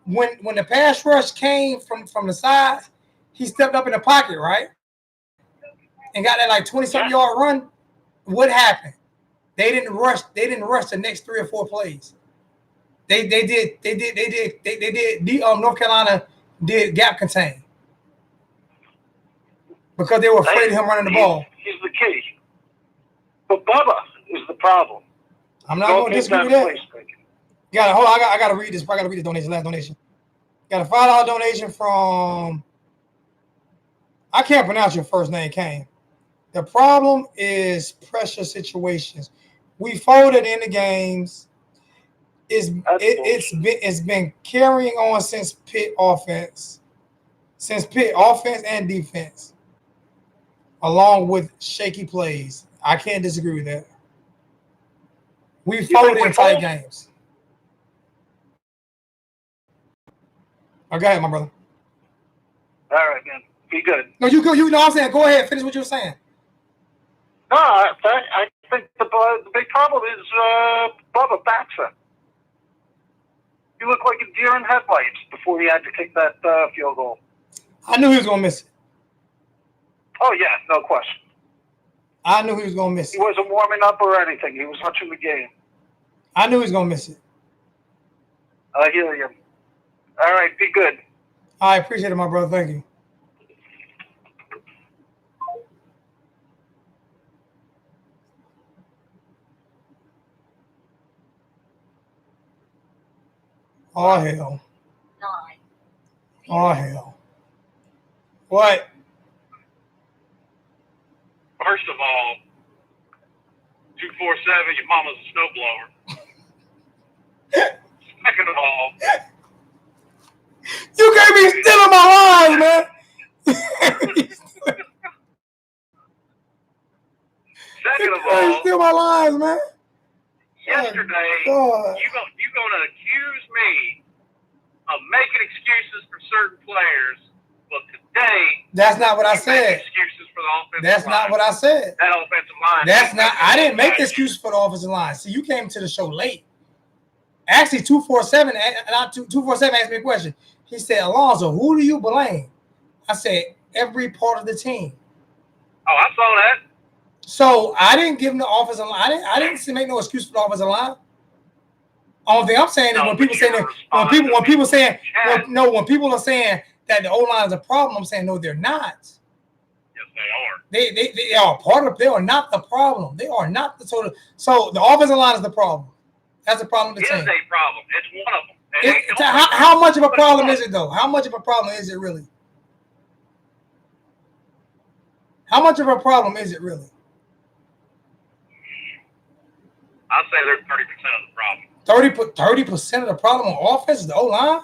When the pass rush came from the sides, he stepped up in the pocket, right? And got that like 20-something yard run. What happened? They didn't rush the next 3 or 4 plays. North Carolina did gap contain because they were afraid of him running the ball. He's the key. But Bubba is the problem. I'm not going to disagree with that. I got to read this. I got to read the donation. Last donation. Got a $5 donation from. I can't pronounce your first name, Kane. The problem is pressure situations. We folded in the games. It's been carrying on since Pitt offense and defense, along with shaky plays. I can't disagree with that. We folded in tight games. Oh, go ahead, my brother. All right, man. Be good. No, you go. You know what I'm saying? Go ahead. Finish what you were saying. No, I think the big problem is Bubba Baxter. You look like a deer in headlights before he had to kick that field goal. I knew he was going to miss it. Oh, yeah, no question. I knew he was going to miss it. He wasn't warming up or anything. He was watching the game. I knew he was going to miss it. I hear you. All right, be good. I appreciate it, my brother. Thank you. Oh, hell. 9. Oh, hell. What? First of all, 247, your mama's a snowblower. Second of all, you can't be stealing my lines, man. second of all, steal my lines, man. yesterday, Oh, you gonna accuse me of making excuses for certain players, but today that's not what I you make said. excuses for the offensive That's line. not what I said. That offensive line. That's not. I didn't make the excuse for the offensive line. See, you came to the show late. Actually, 247 asked me a question. He said, "Alonzo, who do you blame?" I said, "Every part of the team." Oh, I saw that. So I didn't give him the offensive line. I didn't make no excuse for the offensive line. Only thing I'm saying is when people say that, when people are saying that the O-line is a problem, I'm saying no, they're not. Yes, they are. They are part of. They are not the problem. They are not the total. So the offensive line is the problem. That's the problem with the team. It is a problem. It's one of them. How much of a problem is it though? How much of a problem is it really? How much of a problem is it really? I'd say they're 30% of the problem. 30% of the problem on offense is the O-line.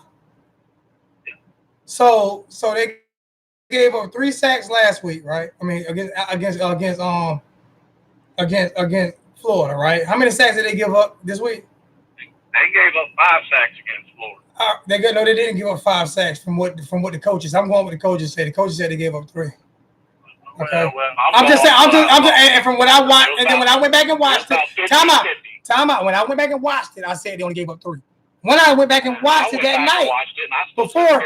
So they gave up 3 sacks last week, right? I mean against Florida, right? How many sacks did they give up this week? They gave up 5 sacks against Florida. They didn't give up 5 sacks from what the coaches. I'm going with the coaches said. The coaches said they gave up 3. Okay. Well, I'm just saying. And from what I watched, and then when I went back and watched it, time out. When I went back and watched it, I said they only gave up 3. When I went back and watched it that night, before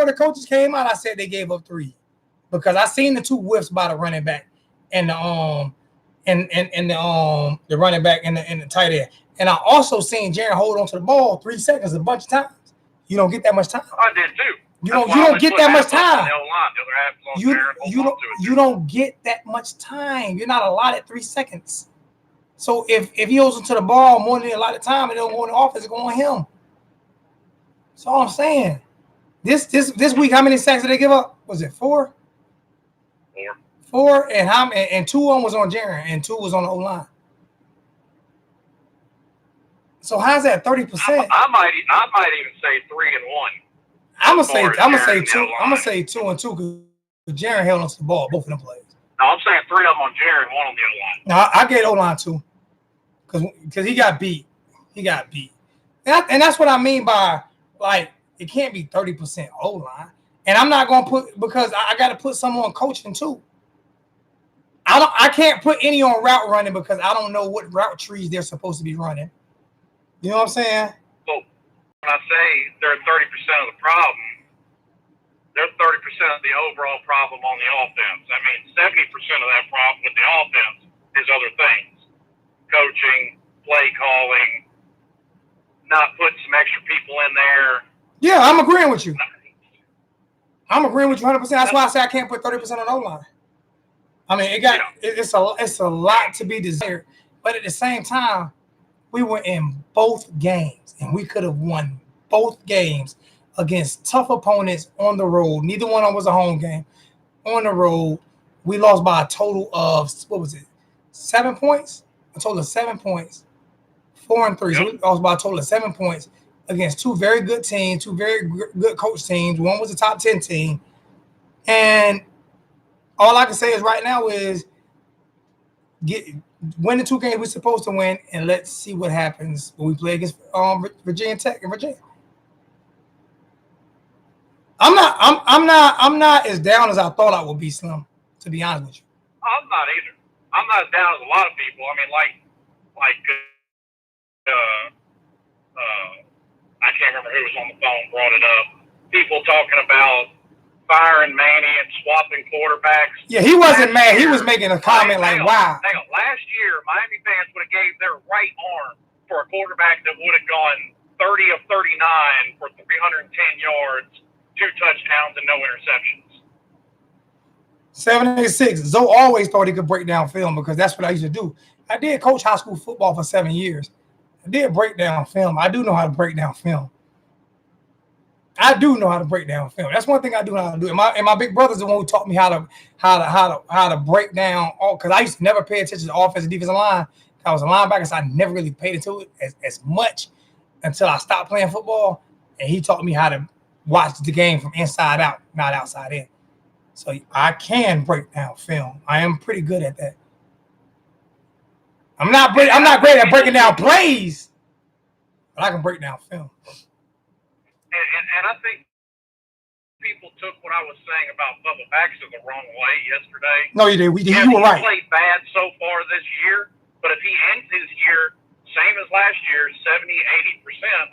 the coaches came out, I said they gave up 3 because I seen the 2 whiffs by the running back and the running back and the tight end, and I also seen Jaren hold on to the ball 3 seconds a bunch of times. You don't get that much time. I did too. You don't get that much time. You don't get that much time. You're not allotted 3 seconds. So if he holds onto the ball more than a lot of time, it don't go on the offense, it's going on him. That's all I'm saying. This week, how many sacks did they give up? Was it 4? 4, and 2 of them was on Jaren, and 2 was on the O-line. So how's that 30%? I might even say 3 and 1. I'm gonna say 2. I'm gonna say 2 and 2 because Jaren held onto the ball both of them plays. No, I'm saying 3 of them on Jaren, 1 on the O-line. No, I gave O-line 2 because he got beat. He got beat, and that's what I mean by like it can't be 30% O-line. And I'm not gonna put because I got to put some on coaching too. I can't put any on route running because I don't know what route trees they're supposed to be running. You know what I'm saying? So when I say they're 30% of the problem, they're 30% of the overall problem on the offense. I mean, 70% of that problem with the offense is other things. Coaching, play calling, not putting some extra people in there. Yeah, I'm agreeing with you. I'm agreeing with you 100%. That's why I say I can't put 30% on O-line. I mean, it's a lot to be desired. But at the same time, we were in both games, and we could have won both games against tough opponents on the road. Neither one of them was a home game. On the road, we lost by a total of, 7 points? A total of 7 points. 4 and 3. So we lost by a total of 7 points against 2 very good teams, 2 very good coach teams. One was a top 10 team. And all I can say is right now is win the 2 games we're supposed to win, and let's see what happens when we play against Virginia Tech and Virginia. I'm not as down as I thought I would be, Slim, to be honest with you. I'm not either. I'm not as down as a lot of people. I mean, I can't remember who was on the phone brought it up. People talking about firing Manny and swapping quarterbacks. Yeah, he wasn't mad. He was making a comment like, wow. Hang on. Last year, Miami fans would have gave their right arm for a quarterback that would have gone 30 of 39 for 310 yards, 2 touchdowns, and no interceptions. 786. Zoe always thought he could break down film because that's what I used to do. I did coach high school football for 7 years. I did break down film. I do know how to break down film. That's one thing I do know how to do. And my big brother's the one who taught me how to break down all, because I used to never pay attention to offensive and defensive line. I was a linebacker, so I never really paid attention to it as much until I stopped playing football. And he taught me how to watch the game from inside out, not outside in. So I can break down film. I am pretty good at that. I'm not great at breaking down plays, but I can break down film. And I think people took what I was saying about Bubba Baxter the wrong way yesterday. No, you did. You were right. He played bad so far this year, but if he ends his year same as last year, 70, 80%,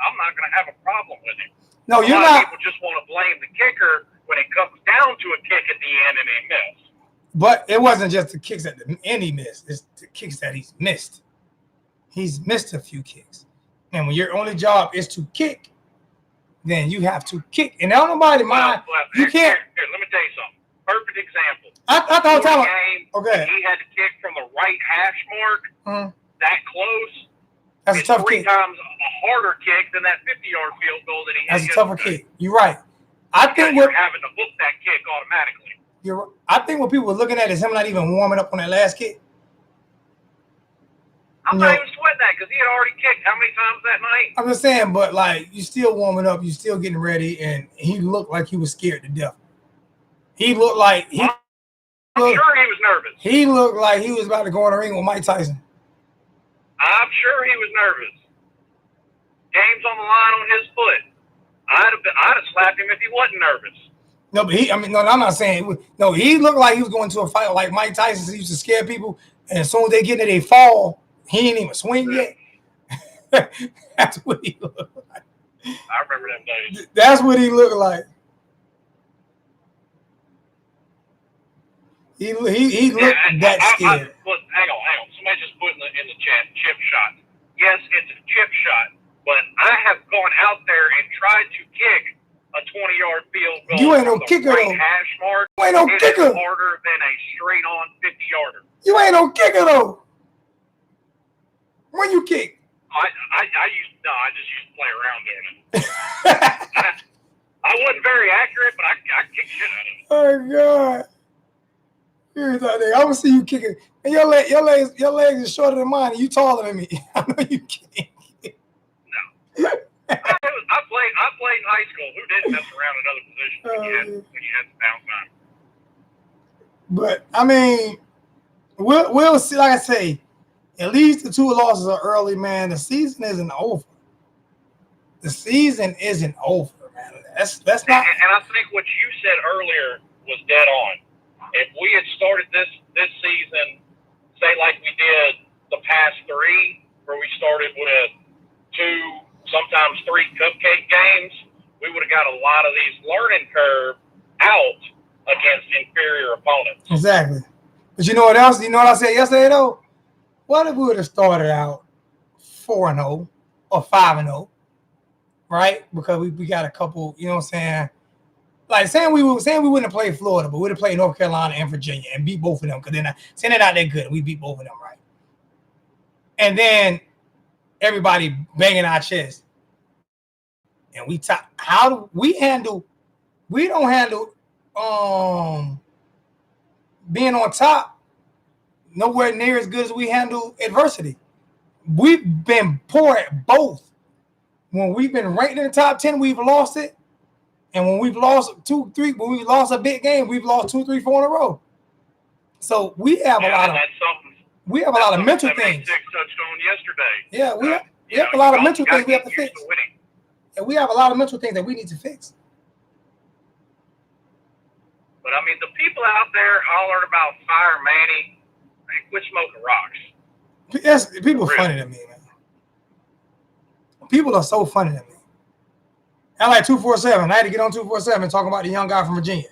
I'm not going to have a problem with him. No, you're not. A lot of people just want to blame the kicker when it comes down to a kick at the end and they miss. But it wasn't just the kicks at the end he missed. It's the kicks that he's missed. He's missed a few kicks. And when your only job is to kick, then you have to kick. And now nobody mind. You can't. Here, let me tell you something. Perfect example. I thought okay. He had to kick from the right hash mark, that close. That's a tough kick. 3 times a harder kick than that 50-yard field goal that he had. That's a tougher kick. You're right. I think you're having to book that kick automatically. I think what people were looking at is him not even warming up on that last kick. I'm not even sweating that because he had already kicked how many times that night? I'm just saying, but like you still warming up, you still getting ready, and he looked like he was scared to death. He looked like I'm sure he was nervous. He looked like he was about to go in the ring with Mike Tyson. I'm sure he was nervous. Game's on the line on his foot. I'd have slapped him if he wasn't nervous. No, but I'm not saying. No, he looked like he was going to a fight like Mike Tyson. He used to scare people, and as soon as they get in, they fall. He ain't even swing yet. That's what he looked like. I remember them days. That's what he looked like. He looked that scared. Look, hang on. Somebody just put in the chat, chip shot. Yes, it's a chip shot, but I have gone out there and tried to kick a 20-yard field goal. You ain't no kicker, though. Hash mark. You ain't no kicker. It's harder than a straight-on 50-yarder. You ain't no kicker, though. When you kick? I just used to play around doing it. I wasn't very accurate, but I kicked shit out of it. Oh God! Here's that thing. I want to see you kicking. And your legs are shorter than mine. And you taller than me. I know you can't. No. I played in high school. Who didn't mess around in other positions when you had to bounce on? But I mean, we'll see. Like I say, at least the 2 losses are early, man. The season isn't over. The season isn't over, man. That's not. And I think what you said earlier was dead on. If we had started this season, say like we did the past 3, where we started with 2, sometimes 3 cupcake games, we would have got a lot of these learning curve out against inferior opponents. Exactly. But you know what else? You know what I said yesterday though? What if we would have started out 4-0 or 5-0, right? Because we got a couple, you know what I'm saying? Like saying we wouldn't have played Florida, but we'd have played North Carolina and Virginia and beat both of them because they're not that good. We beat both of them, right? And then everybody banging our chest. And we talk, how do we handle? We don't handle being on top nowhere near as good as we handle adversity. We've been poor at both. When we've been ranked in the top 10, we've lost it. And when we've lost 2, 3, when we lost a big game, we've lost 2, 3, 4 in a row. So we have a lot of mental things. Touched on yesterday. Yeah, we have a lot of mental things we have to fix. And we have a lot of mental things that we need to fix. But I mean, the people out there hollering about fire Manny, quit smoking rocks. Yes, people are funny to me, man. People are so funny to me. I like 247. I had to get on 247 talking about the young guy from Virginia.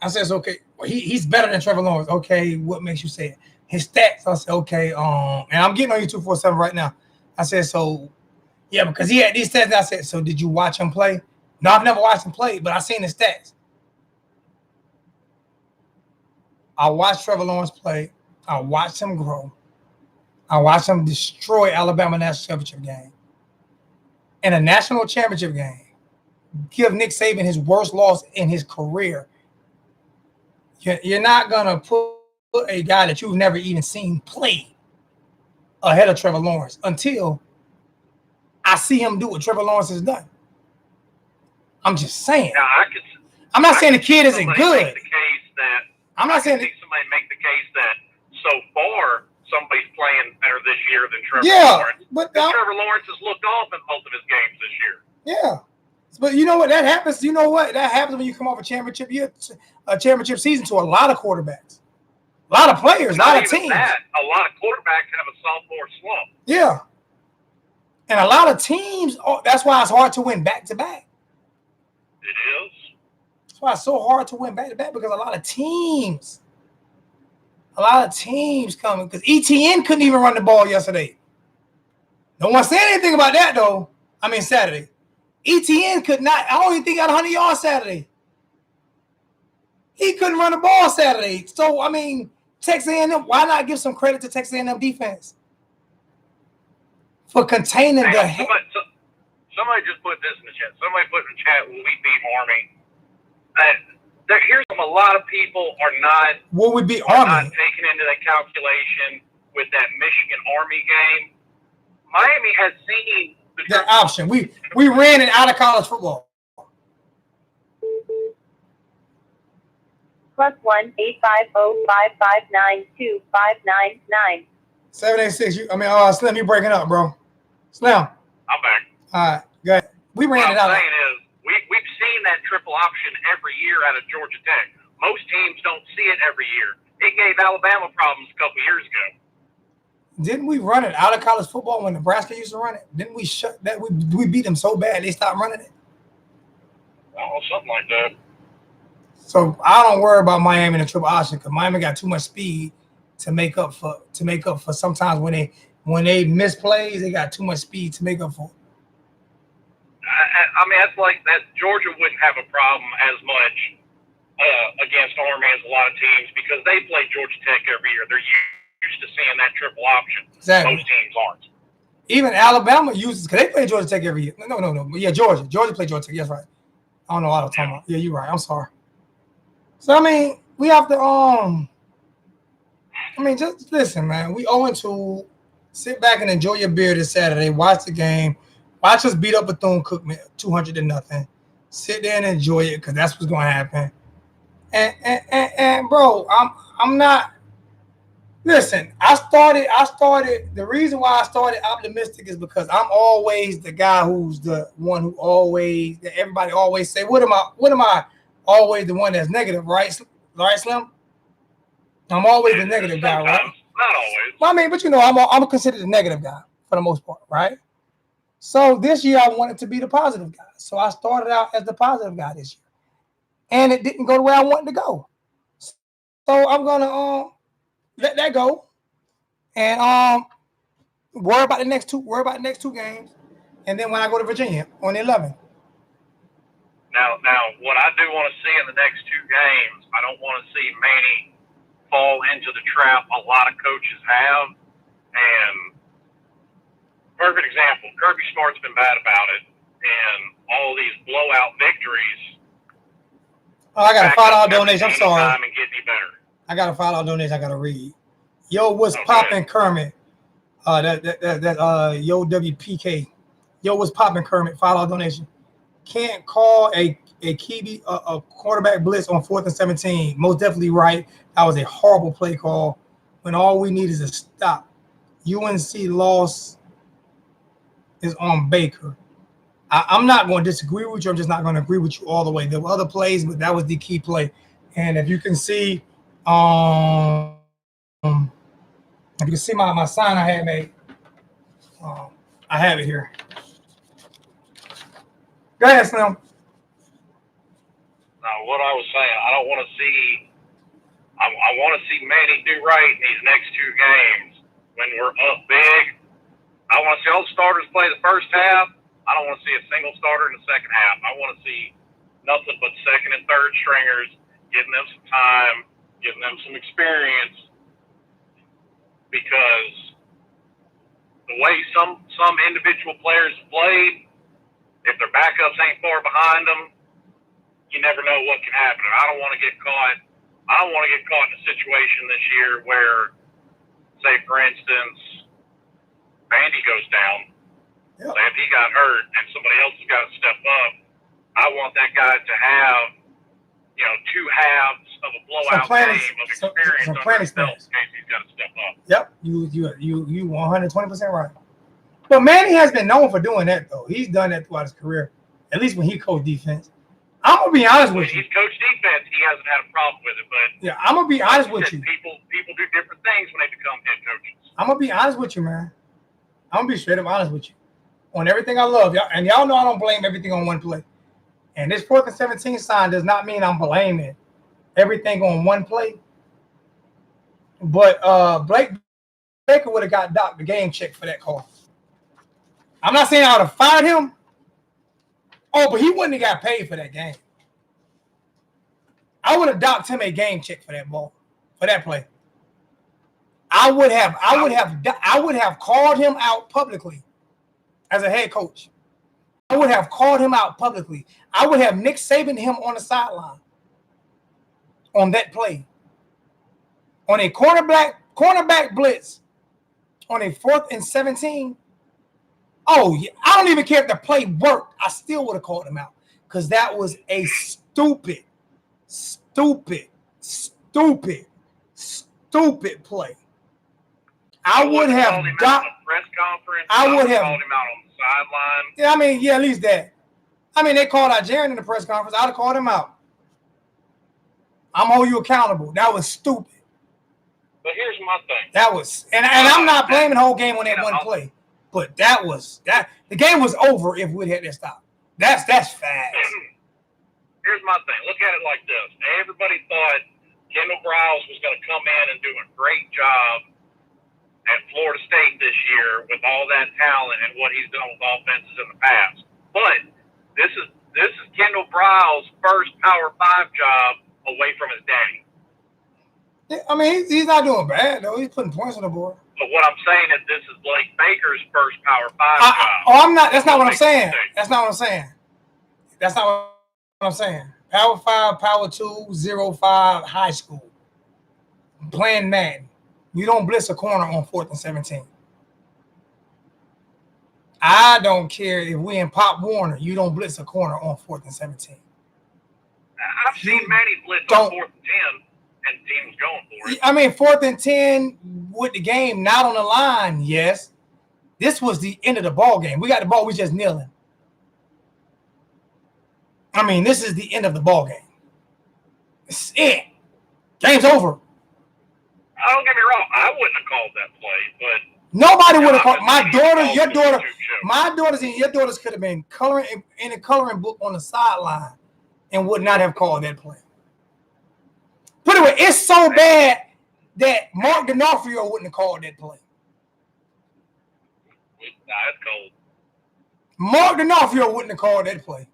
I said, okay, well, he's better than Trevor Lawrence. Okay, what makes you say it? His stats. I said, okay, and I'm getting on you 247 right now. I said, so, yeah, because he had these stats. I said, so did you watch him play? No, I've never watched him play, but I've seen his stats. I watched Trevor Lawrence play. I watched him grow. I watched him destroy Alabama national championship game. In a national championship game, give Nick Saban his worst loss in his career. You're not going to put a guy that you've never even seen play ahead of Trevor Lawrence until I see him do what Trevor Lawrence has done. I'm just saying. Now, I'm not saying the kid isn't good. I'm not saying somebody make the case that so far somebody's playing better this year than Trevor Lawrence. But Trevor Lawrence has looked off in both of his games this year. Yeah. But you know what? That happens. You know what? That happens when you come off a championship season to a lot of quarterbacks. A lot of players, a lot of teams. A lot of quarterbacks have a sophomore slump. Yeah. And a lot of teams, that's why it's hard to win back-to-back. It is. That's why it's so hard to win back-to-back because a lot of teams coming. Because ETN couldn't even run the ball yesterday. No one said anything about that, though. I mean, Saturday. ETN could not. I don't even think he got 100 yards Saturday. He couldn't run the ball Saturday. So, I mean, Texas A&M, why not give some credit to Texas A&M defense for containing the head? Somebody just put this in the chat. Somebody put in the chat, will we beat Army? Here's a lot of people are not. Will we beat Army? Not taken into that calculation with that Michigan Army game. Miami has seen that option. We ran it out of college football. +1 850-559-2599. 786. Slim, you breaking up, bro. Slim. I'm back. All right, go ahead. We ran it out. What I'm saying is, we've seen that triple option every year out of Georgia Tech. Most teams don't see it every year. It gave Alabama problems a couple years ago. Didn't we run it out of college football when Nebraska used to run it? Didn't we shut that? We beat them so bad they stopped running it. Oh, something like that. So I don't worry about Miami in the triple option because Miami got too much speed to make up for sometimes when they miss plays, they got too much speed to make up for. I mean, that's like that. Georgia wouldn't have a problem as much against Army as a lot of teams because they play Georgia Tech every year. They're used used to seeing that triple option. Exactly. Most teams aren't. Even Alabama uses, because they play Georgia Tech every year. No. Yeah, Georgia. Georgia play Georgia Tech. That's right. I don't know what I'm talking about. Yeah, you're right. I'm sorry. So, I mean, we have to, just listen, man. We owe to sit back and enjoy your beer this Saturday. Watch the game. Watch us beat up Bethune-Cookman 200-0. Sit there and enjoy it because that's what's going to happen. And bro, I'm not. Listen, I started. The reason why I started optimistic is because I'm always the guy who's the one who always, that everybody always say, what am I always the one that's negative, right? Right, Slim? I'm always the negative guy, right? Not always. Well, I mean, but I'm considered the negative guy for the most part, right? So this year I wanted to be the positive guy. So I started out as the positive guy this year. And it didn't go the way I wanted to go. So I'm gonna let that go. And worry about the next two games. And then when I go to Virginia on the 11th. Now, what I do want to see in the next two games, I don't want to see Manny fall into the trap a lot of coaches have. And perfect example, Kirby Smart's been bad about it, and all these blowout victories. Oh, I got a $5 donation. I'm sorry. And get any better. I got a $5 donation. I got to read. Yo, what's poppin', Kermit? Yo, WPK. Yo, what's poppin', Kermit? $5 donation. Can't call a quarterback blitz on 4th and 17. Most definitely right. That was a horrible play call when all we need is a stop. UNC loss is on Baker. I'm not going to disagree with you. I'm just not going to agree with you all the way. There were other plays, but that was the key play. And if you can see, my sign I had made, I have it here. Go ahead, Slim. What I was saying, I don't want to see. I want to see Manny do right in these next two games when we're up big. I want to see all the starters play the first half. I don't want to see a single starter in the second half. I want to see nothing but second and third stringers, giving them some time, giving them some experience. Because the way some individual players played, if their backups ain't far behind them, you never know what can happen. And I don't want to get caught. I don't want to get caught in a situation this year where, say, for instance, Vandy goes down. Yep. Say if he got hurt and somebody else has got to step up, I want that guy to have, two halves of a blowout game of experience under his belt in case he's got to step up. Yep, you 120% right. But Manny has been known for doing that though. He's done that throughout his career, at least when he coached defense. I'm gonna be honest with you. He's coached defense. He hasn't had a problem with it, but yeah, I'm gonna be honest with you. People do different things when they become head coaches. I'm gonna be honest with you, man. I'm gonna be straight up honest with you on everything I love, y'all. And y'all know I don't blame everything on one play. And this 4th and 17 sign does not mean I'm blaming everything on one play. But Blake Baker would have got Doc the game check for that call. I'm not saying I would have fired him. Oh, but he wouldn't have got paid for that game. I would have docked him a game check for that ball, for that play. I would have called him out publicly as a head coach. I would have called him out publicly. I would have Nick Saban him on the sideline on that play. On a cornerback blitz on a 4th and 17. Oh, yeah. I don't even care if the play worked. I still would have called him out because that was a stupid play. I would have docked. Press conference. I would have called him out on the sideline. Yeah, I mean, yeah, at least that. I mean, they called out Jaron in the press conference. I'd have called him out. I'm holding you accountable. That was stupid. But here's my thing. That was, and I'm not blaming the whole game on that one play, but that the game was over if we'd had that stop. That's fast. Here's my thing. Look at it like this. Everybody thought Kendall Briles was going to come in and do a great job at Florida State this year with all that talent and what he's done with offenses in the past. But this is Kendall Briles' first Power 5 job away from his daddy. Yeah, I mean, he's not doing bad though. He's putting points on the board. But what I'm saying is this is Blake Baker's first Power 5 job. I'm not. That's not what I'm saying. That's not what I'm saying. That's not what I'm saying. Power 5, Power 2, 0-5, high school. Playing Madden. You don't blitz a corner on 4th and 17. I don't care if we in Pop Warner. You don't blitz a corner on 4th and 17. I've seen Manny blitz on 4th and 10, and the team was going for it. I mean, 4th and 10 with the game not on the line. Yes, this was the end of the ball game. We got the ball. We just kneeling. I mean, this is the end of the ball game. It's it. Game's over. Don't get me wrong. I wouldn't have called that play, but nobody would have called. My daughter, your daughter, my daughters and your daughters could have been coloring in a coloring book on the sideline and would not have called that play. Put it away. It's so bad that Mark D'Onofrio wouldn't have called that play. Nah, it's cold. Mark D'Onofrio wouldn't have called that play.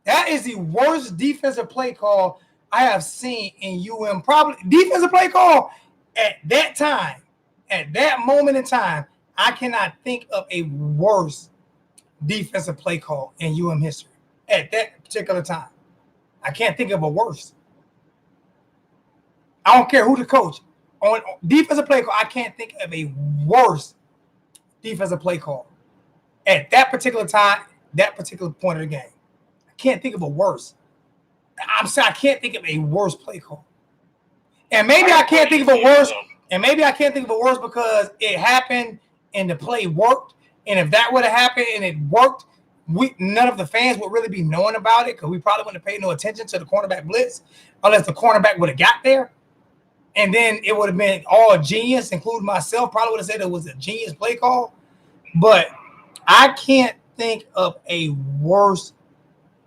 That is the worst defensive play call I have seen in UM. Probably defensive play call at that time, at that moment in time. I cannot think of a worse defensive play call in UM history at that particular time. I can't think of a worse. I don't care who the coach. On defensive play call, I can't think of a worse defensive play call at that particular time, that particular point of the game. I can't think of a worse. I'm saying I can't think of a worse play call. And maybe I can't think of a worse. And maybe I can't think of a worse because it happened and the play worked. And if that would have happened and it worked, none of the fans would really be knowing about it because we probably wouldn't have paid no attention to the cornerback blitz unless the cornerback would have got there. And then it would have been all genius, including myself. Probably would have said it was a genius play call. But I can't think of a worse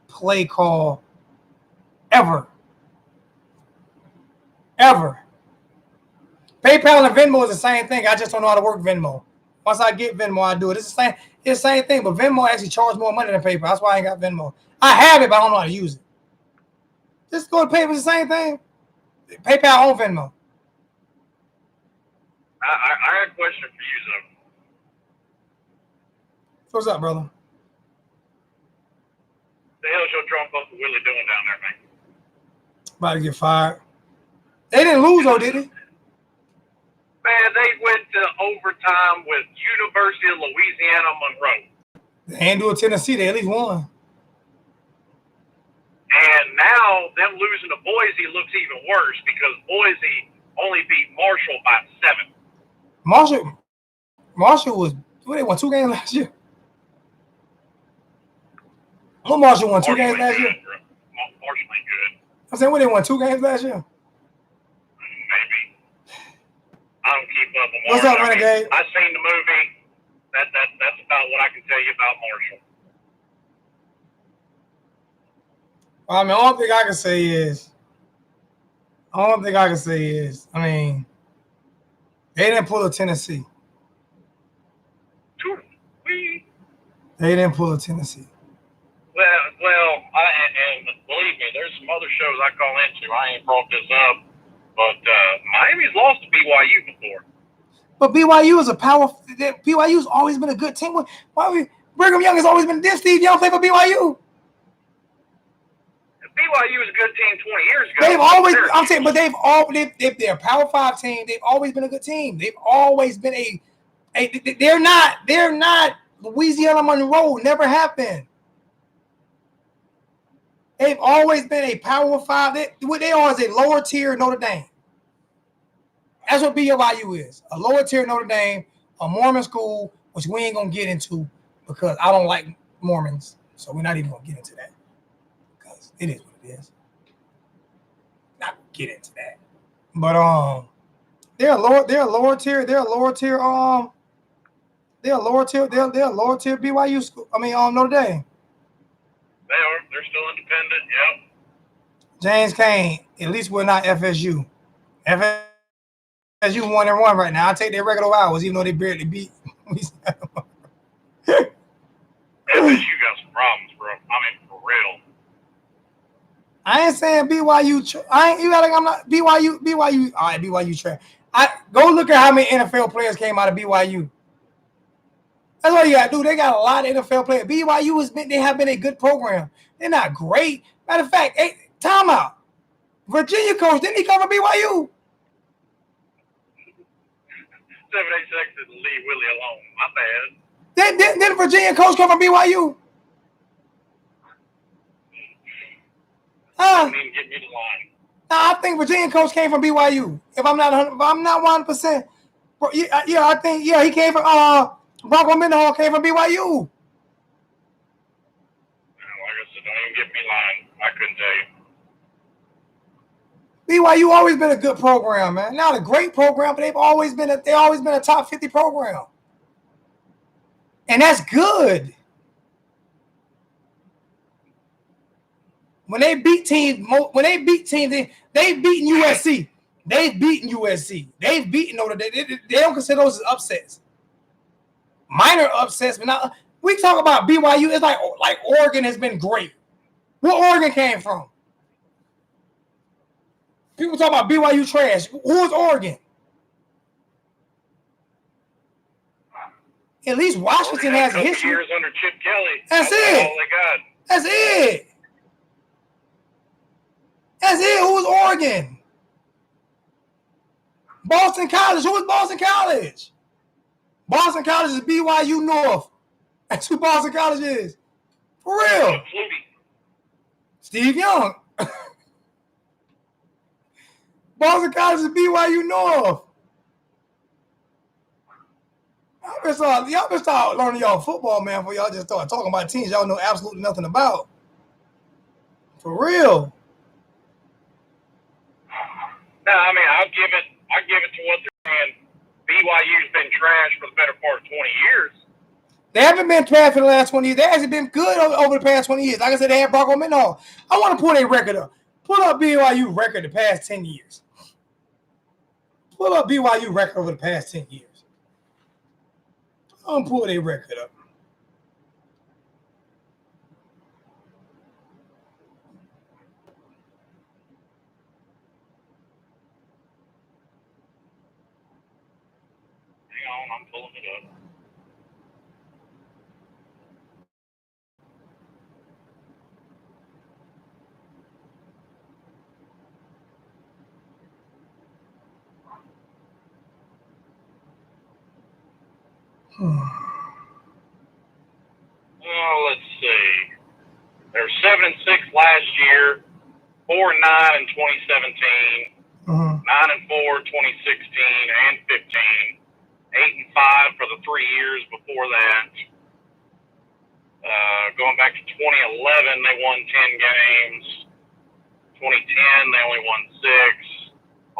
play call ever. Ever. PayPal and Venmo is the same thing. I just don't know how to work Venmo. Once I get Venmo, I do it. It's the same thing, but Venmo actually charges more money than PayPal. That's why I ain't got Venmo. I have it, but I don't know how to use it. Just go to PayPal, it's the same thing. PayPal on Venmo. I had a question for you, though. What's up, brother? The hell's your drunk Uncle Willie doing down there, man? About to get fired. They didn't lose, though, did they? Man, they went to overtime with University of Louisiana Monroe. They ain't do it Tennessee. They at least won. And now them losing to Boise looks even worse because Boise only beat Marshall by 7. Marshall was, they won 2 games last year. What Marshall won 2 games last year? Marshall ain't good. I'm saying, they won 2 games last year? Maybe. I don't keep up with Marshall. What's up, Renegade? I've seen the movie. That's about what I can tell you about Marshall. I mean, all thing I can say is, I mean, they didn't pull a Tennessee. They didn't pull a Tennessee. Well, and believe me, there's some other shows I call into. I ain't brought this up, but Miami's lost to BYU before. But BYU is a power. BYU's always been a good team. Brigham Young has always been this. Steve Young played for BYU. BYU was a good team 20 years ago. They've always. I'm saying, but they're a Power 5 team. They've always been a good team. They've always been they're not Louisiana Monroe. Never happened. They've always been a Power 5. They are as a lower tier Notre Dame. That's what BYU is. A lower tier Notre Dame, a Mormon school, which we ain't going to get into because I don't like Mormons. So we're not even going to get into that. Because it is what it is. Not get into that. But they're a lower tier BYU school. Notre Dame. They are. They're still independent. Yep. James Kane. At least we're not FSU. FSU 1-1 right now. I take their regular hours, even though they barely beat. FSU got some problems, bro. I mean, for real. I ain't saying BYU. I ain't. You got like I'm not BYU. BYU. All right, BYU trash. I go look at how many NFL players came out of BYU. That's all you got to do. They got a lot of NFL players. BYU has been. They have been a good program. They're not great. Matter of fact, hey, timeout. Virginia coach didn't he come from BYU? 786 and leave Willie alone. My bad. Didn't Virginia coach come from BYU? Don't even get me the line. No, I think Virginia coach came from BYU. If I'm not 100%, yeah, I think he came from Bronco Mendenhall came from BYU. Like I said, don't even get me line. I couldn't tell you. BYU always been a good program, man. Not a great program, but they've always been a top 50 program, and that's good. When they beat teams, they've beaten USC. They've beaten USC. They've beaten Notre Dame. They don't consider those as upsets. Minor upsets, but not. We talk about BYU. It's like Oregon has been great. Where Oregon came from? People talk about BYU trash. Who is Oregon? At least Washington has a history. Years under Chip Kelly. That's it. All they got. That's it. That's it. Who is Oregon? Boston College. Who is Boston College? Boston College is BYU North. That's who Boston College is. For real. Steve Young. Boston College is BYU North. Y'all been start learning y'all football, man, before y'all just start talking about teams y'all know absolutely nothing about. For real. No, I mean, I'll give it to what they're saying. BYU's been trash for the better part of 20 years. They haven't been trash for the last 20 years. They actually been good over the past 20 years. Like I said, they had Bronco Mendenhall. I want to pull their record up. Pull up BYU record the past 10 years. Pull up BYU record over the past 10 years. I'm going to pull their record up. Hang on, I'm pulling it up. Let's see. They were 7-6 last year, 4-9 in 2017, 9-4 2016 and 15, 8-5 for the 3 years before that. Going back to 2011, they won 10 games. 2010, they only won 6.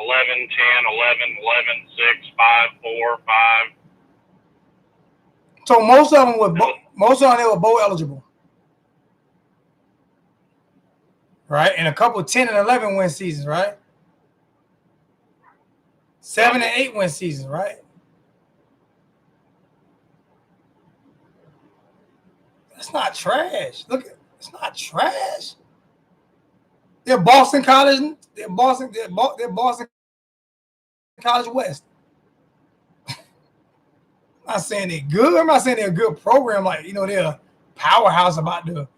11, 10, 11, 11, 6, 5, 4, 5. So most of them were bowl eligible, right? And a couple 10 and 11 win seasons, right? 7 and 8 win seasons, right? That's not trash. Look, it's not trash. They're Boston College. They're Boston College West. I'm not saying they're good. I'm not saying they're a good program. Like, they're a powerhouse about to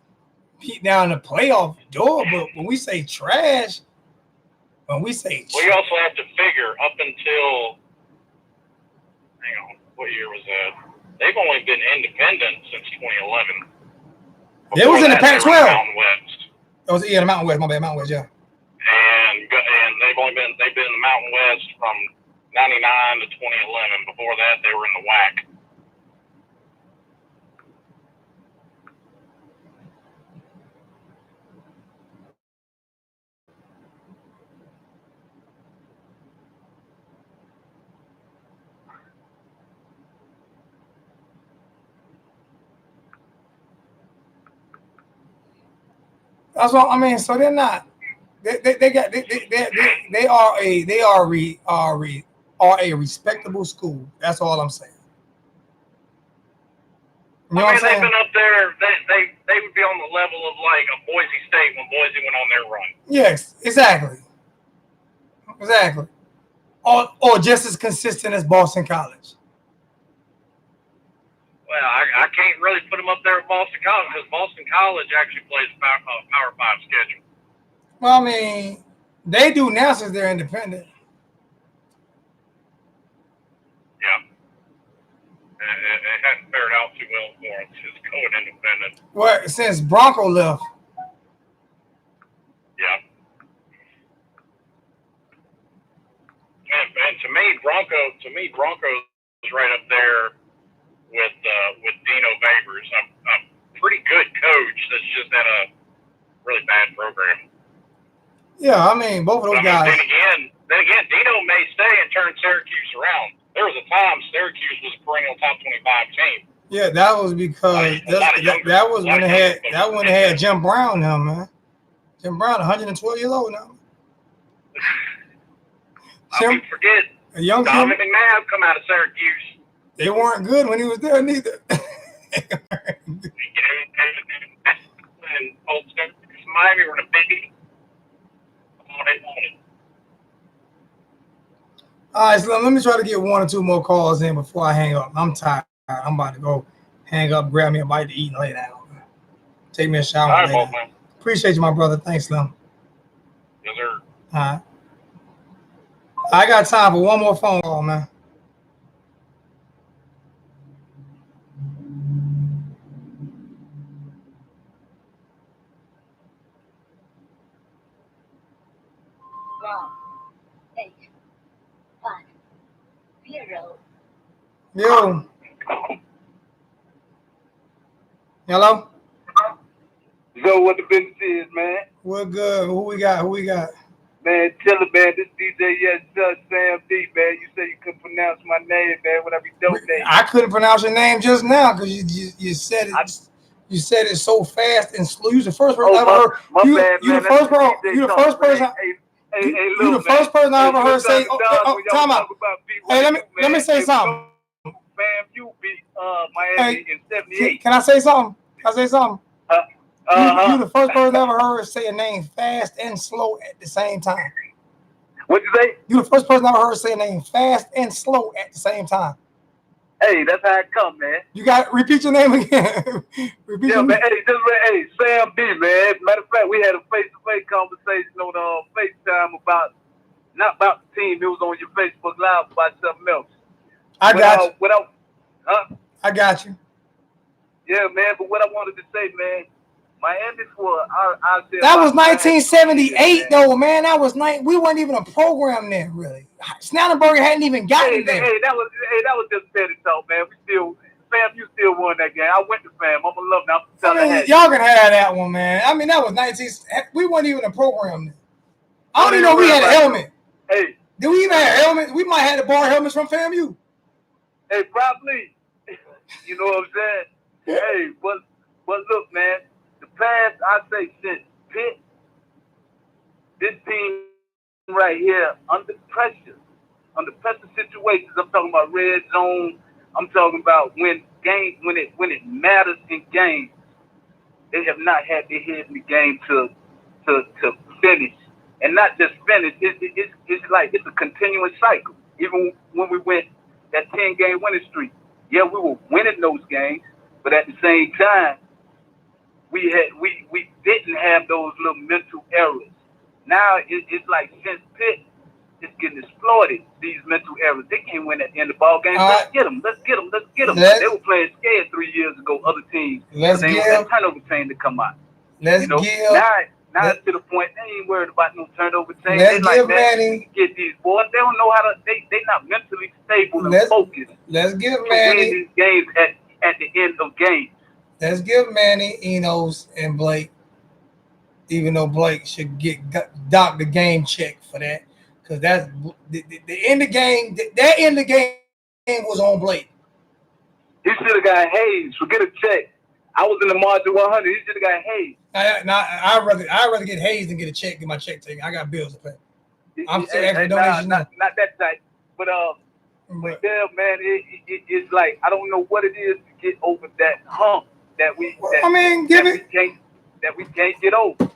peek down the playoff door. But when we say trash, well, you also have to figure up until, hang on, what year was that? They've only been independent since 2011. It was in the Pac-12. Mountain West. It was the Mountain West. My bad, Mountain West, yeah. And they've been in the Mountain West from 99 to 2011. Before that, they were in the WAC. That's what I mean. So they're not. They are a respectable school. That's all I'm saying. You know what I'm they've saying? been up there. They would be on the level of like a Boise State when Boise went on their run. Yes, exactly. Exactly. Or just as consistent as Boston College. Well, I can't really put them up there at Boston College because Boston College actually plays Power 5 schedule. Well, I mean, they do now since they're independent. Yeah. It hasn't fared out too well for them since going independent. Well, since Bronco left. Yeah. And to me, Bronco is right up there with Dino Babers. A pretty good coach that's just had a really bad program. Yeah, I mean, both of those guys. Then again, Dino may stay and turn Syracuse around. There was a time Syracuse was a perennial top 25 team. Yeah, that was because that was when they had Jim Brown now, man. Jim Brown, 112 years old now. I mean, forget a young Donovan McNabb come out of Syracuse. They weren't good when he was there neither. And Miami were the big. All right, so let me try to get one or two more calls in before I hang up. I'm tired. I'm about to go hang up, grab me a bite to eat, and lay down. Take me a shower. All right, man. Appreciate you, my brother. Thanks, Slim. Yes, sir. All right. I got time for one more phone call, man. Wrong. 8, 5, 0. Yo. Hello? So what the business is, man? We're good. Who we got? Man, tell it, man. This DJ, yes, Sam D, man. You say you couldn't pronounce my name, man, when I be donating. I couldn't pronounce your name just now because you said it. You said it so fast and slow. You the first person I ever heard. You the first person. You the first person. You the first person I ever heard say. Time out. Hey, let me say something. Fam, you beat Miami in '78. Can I say something? You the first person I ever heard say a name fast and slow at the same time. What'd you say? You the first person I ever heard say a name fast and slow at the same time. Hey, that's how it come, man. You got to repeat your name again. Man. Hey, Sam B, man. Matter of fact, we had a face-to-face conversation on FaceTime not about the team. It was on your Facebook Live about something else. I got you. Yeah, man. But what I wanted to say, man, Miami for that was 1978, though, man. That was we weren't even a program then, really. Snellenberger hadn't even gotten there. Hey, that was just petty talk, man. You still won that game. I went to fam. I'm a love now. Y'all can have that one, man. I mean, that was 19. We weren't even a program then. I don't even know if we had a helmet. Hey, did we even have helmets? We might have had to borrow helmets from FAMU. Hey, probably. You know what I'm saying? Hey, but look, man. The past, I say, since Pitt, this team right here, under pressure situations, I'm talking about red zone, I'm talking about when it matters in games, they have not had their head in the game to finish. And not just finish, it's like it's a continuous cycle. Even when we went that 10-game winning streak, yeah, we were winning those games, but at the same time, we didn't have those little mental errors. Now it's like since Pitt, it's getting exploited, these mental errors. They can't win at the end of the ball game. Let's get them. They were playing scared 3 years ago, other teams. They were that turnover chain to come out. Now it's to the point they ain't worried about no turnover chain. They like, man, we can get these boys. They don't know how to. They not mentally stable and focused. Let's give Manny these games at the end of games. Let's give Manny, Enos, and Blake, even though Blake should dock the game check for that, because that's the end of the game. That end of the game was on Blake. He should have got Hayes. Forget a check. I was in the margin 100. He should have got Hayes. I'd rather get Hayes than get a check, get my check taken. I got bills to pay. I'm still asking donations. Not that type. But But yeah, man, it's like I don't know what it is to get over that hump that we give it. that we can't get over.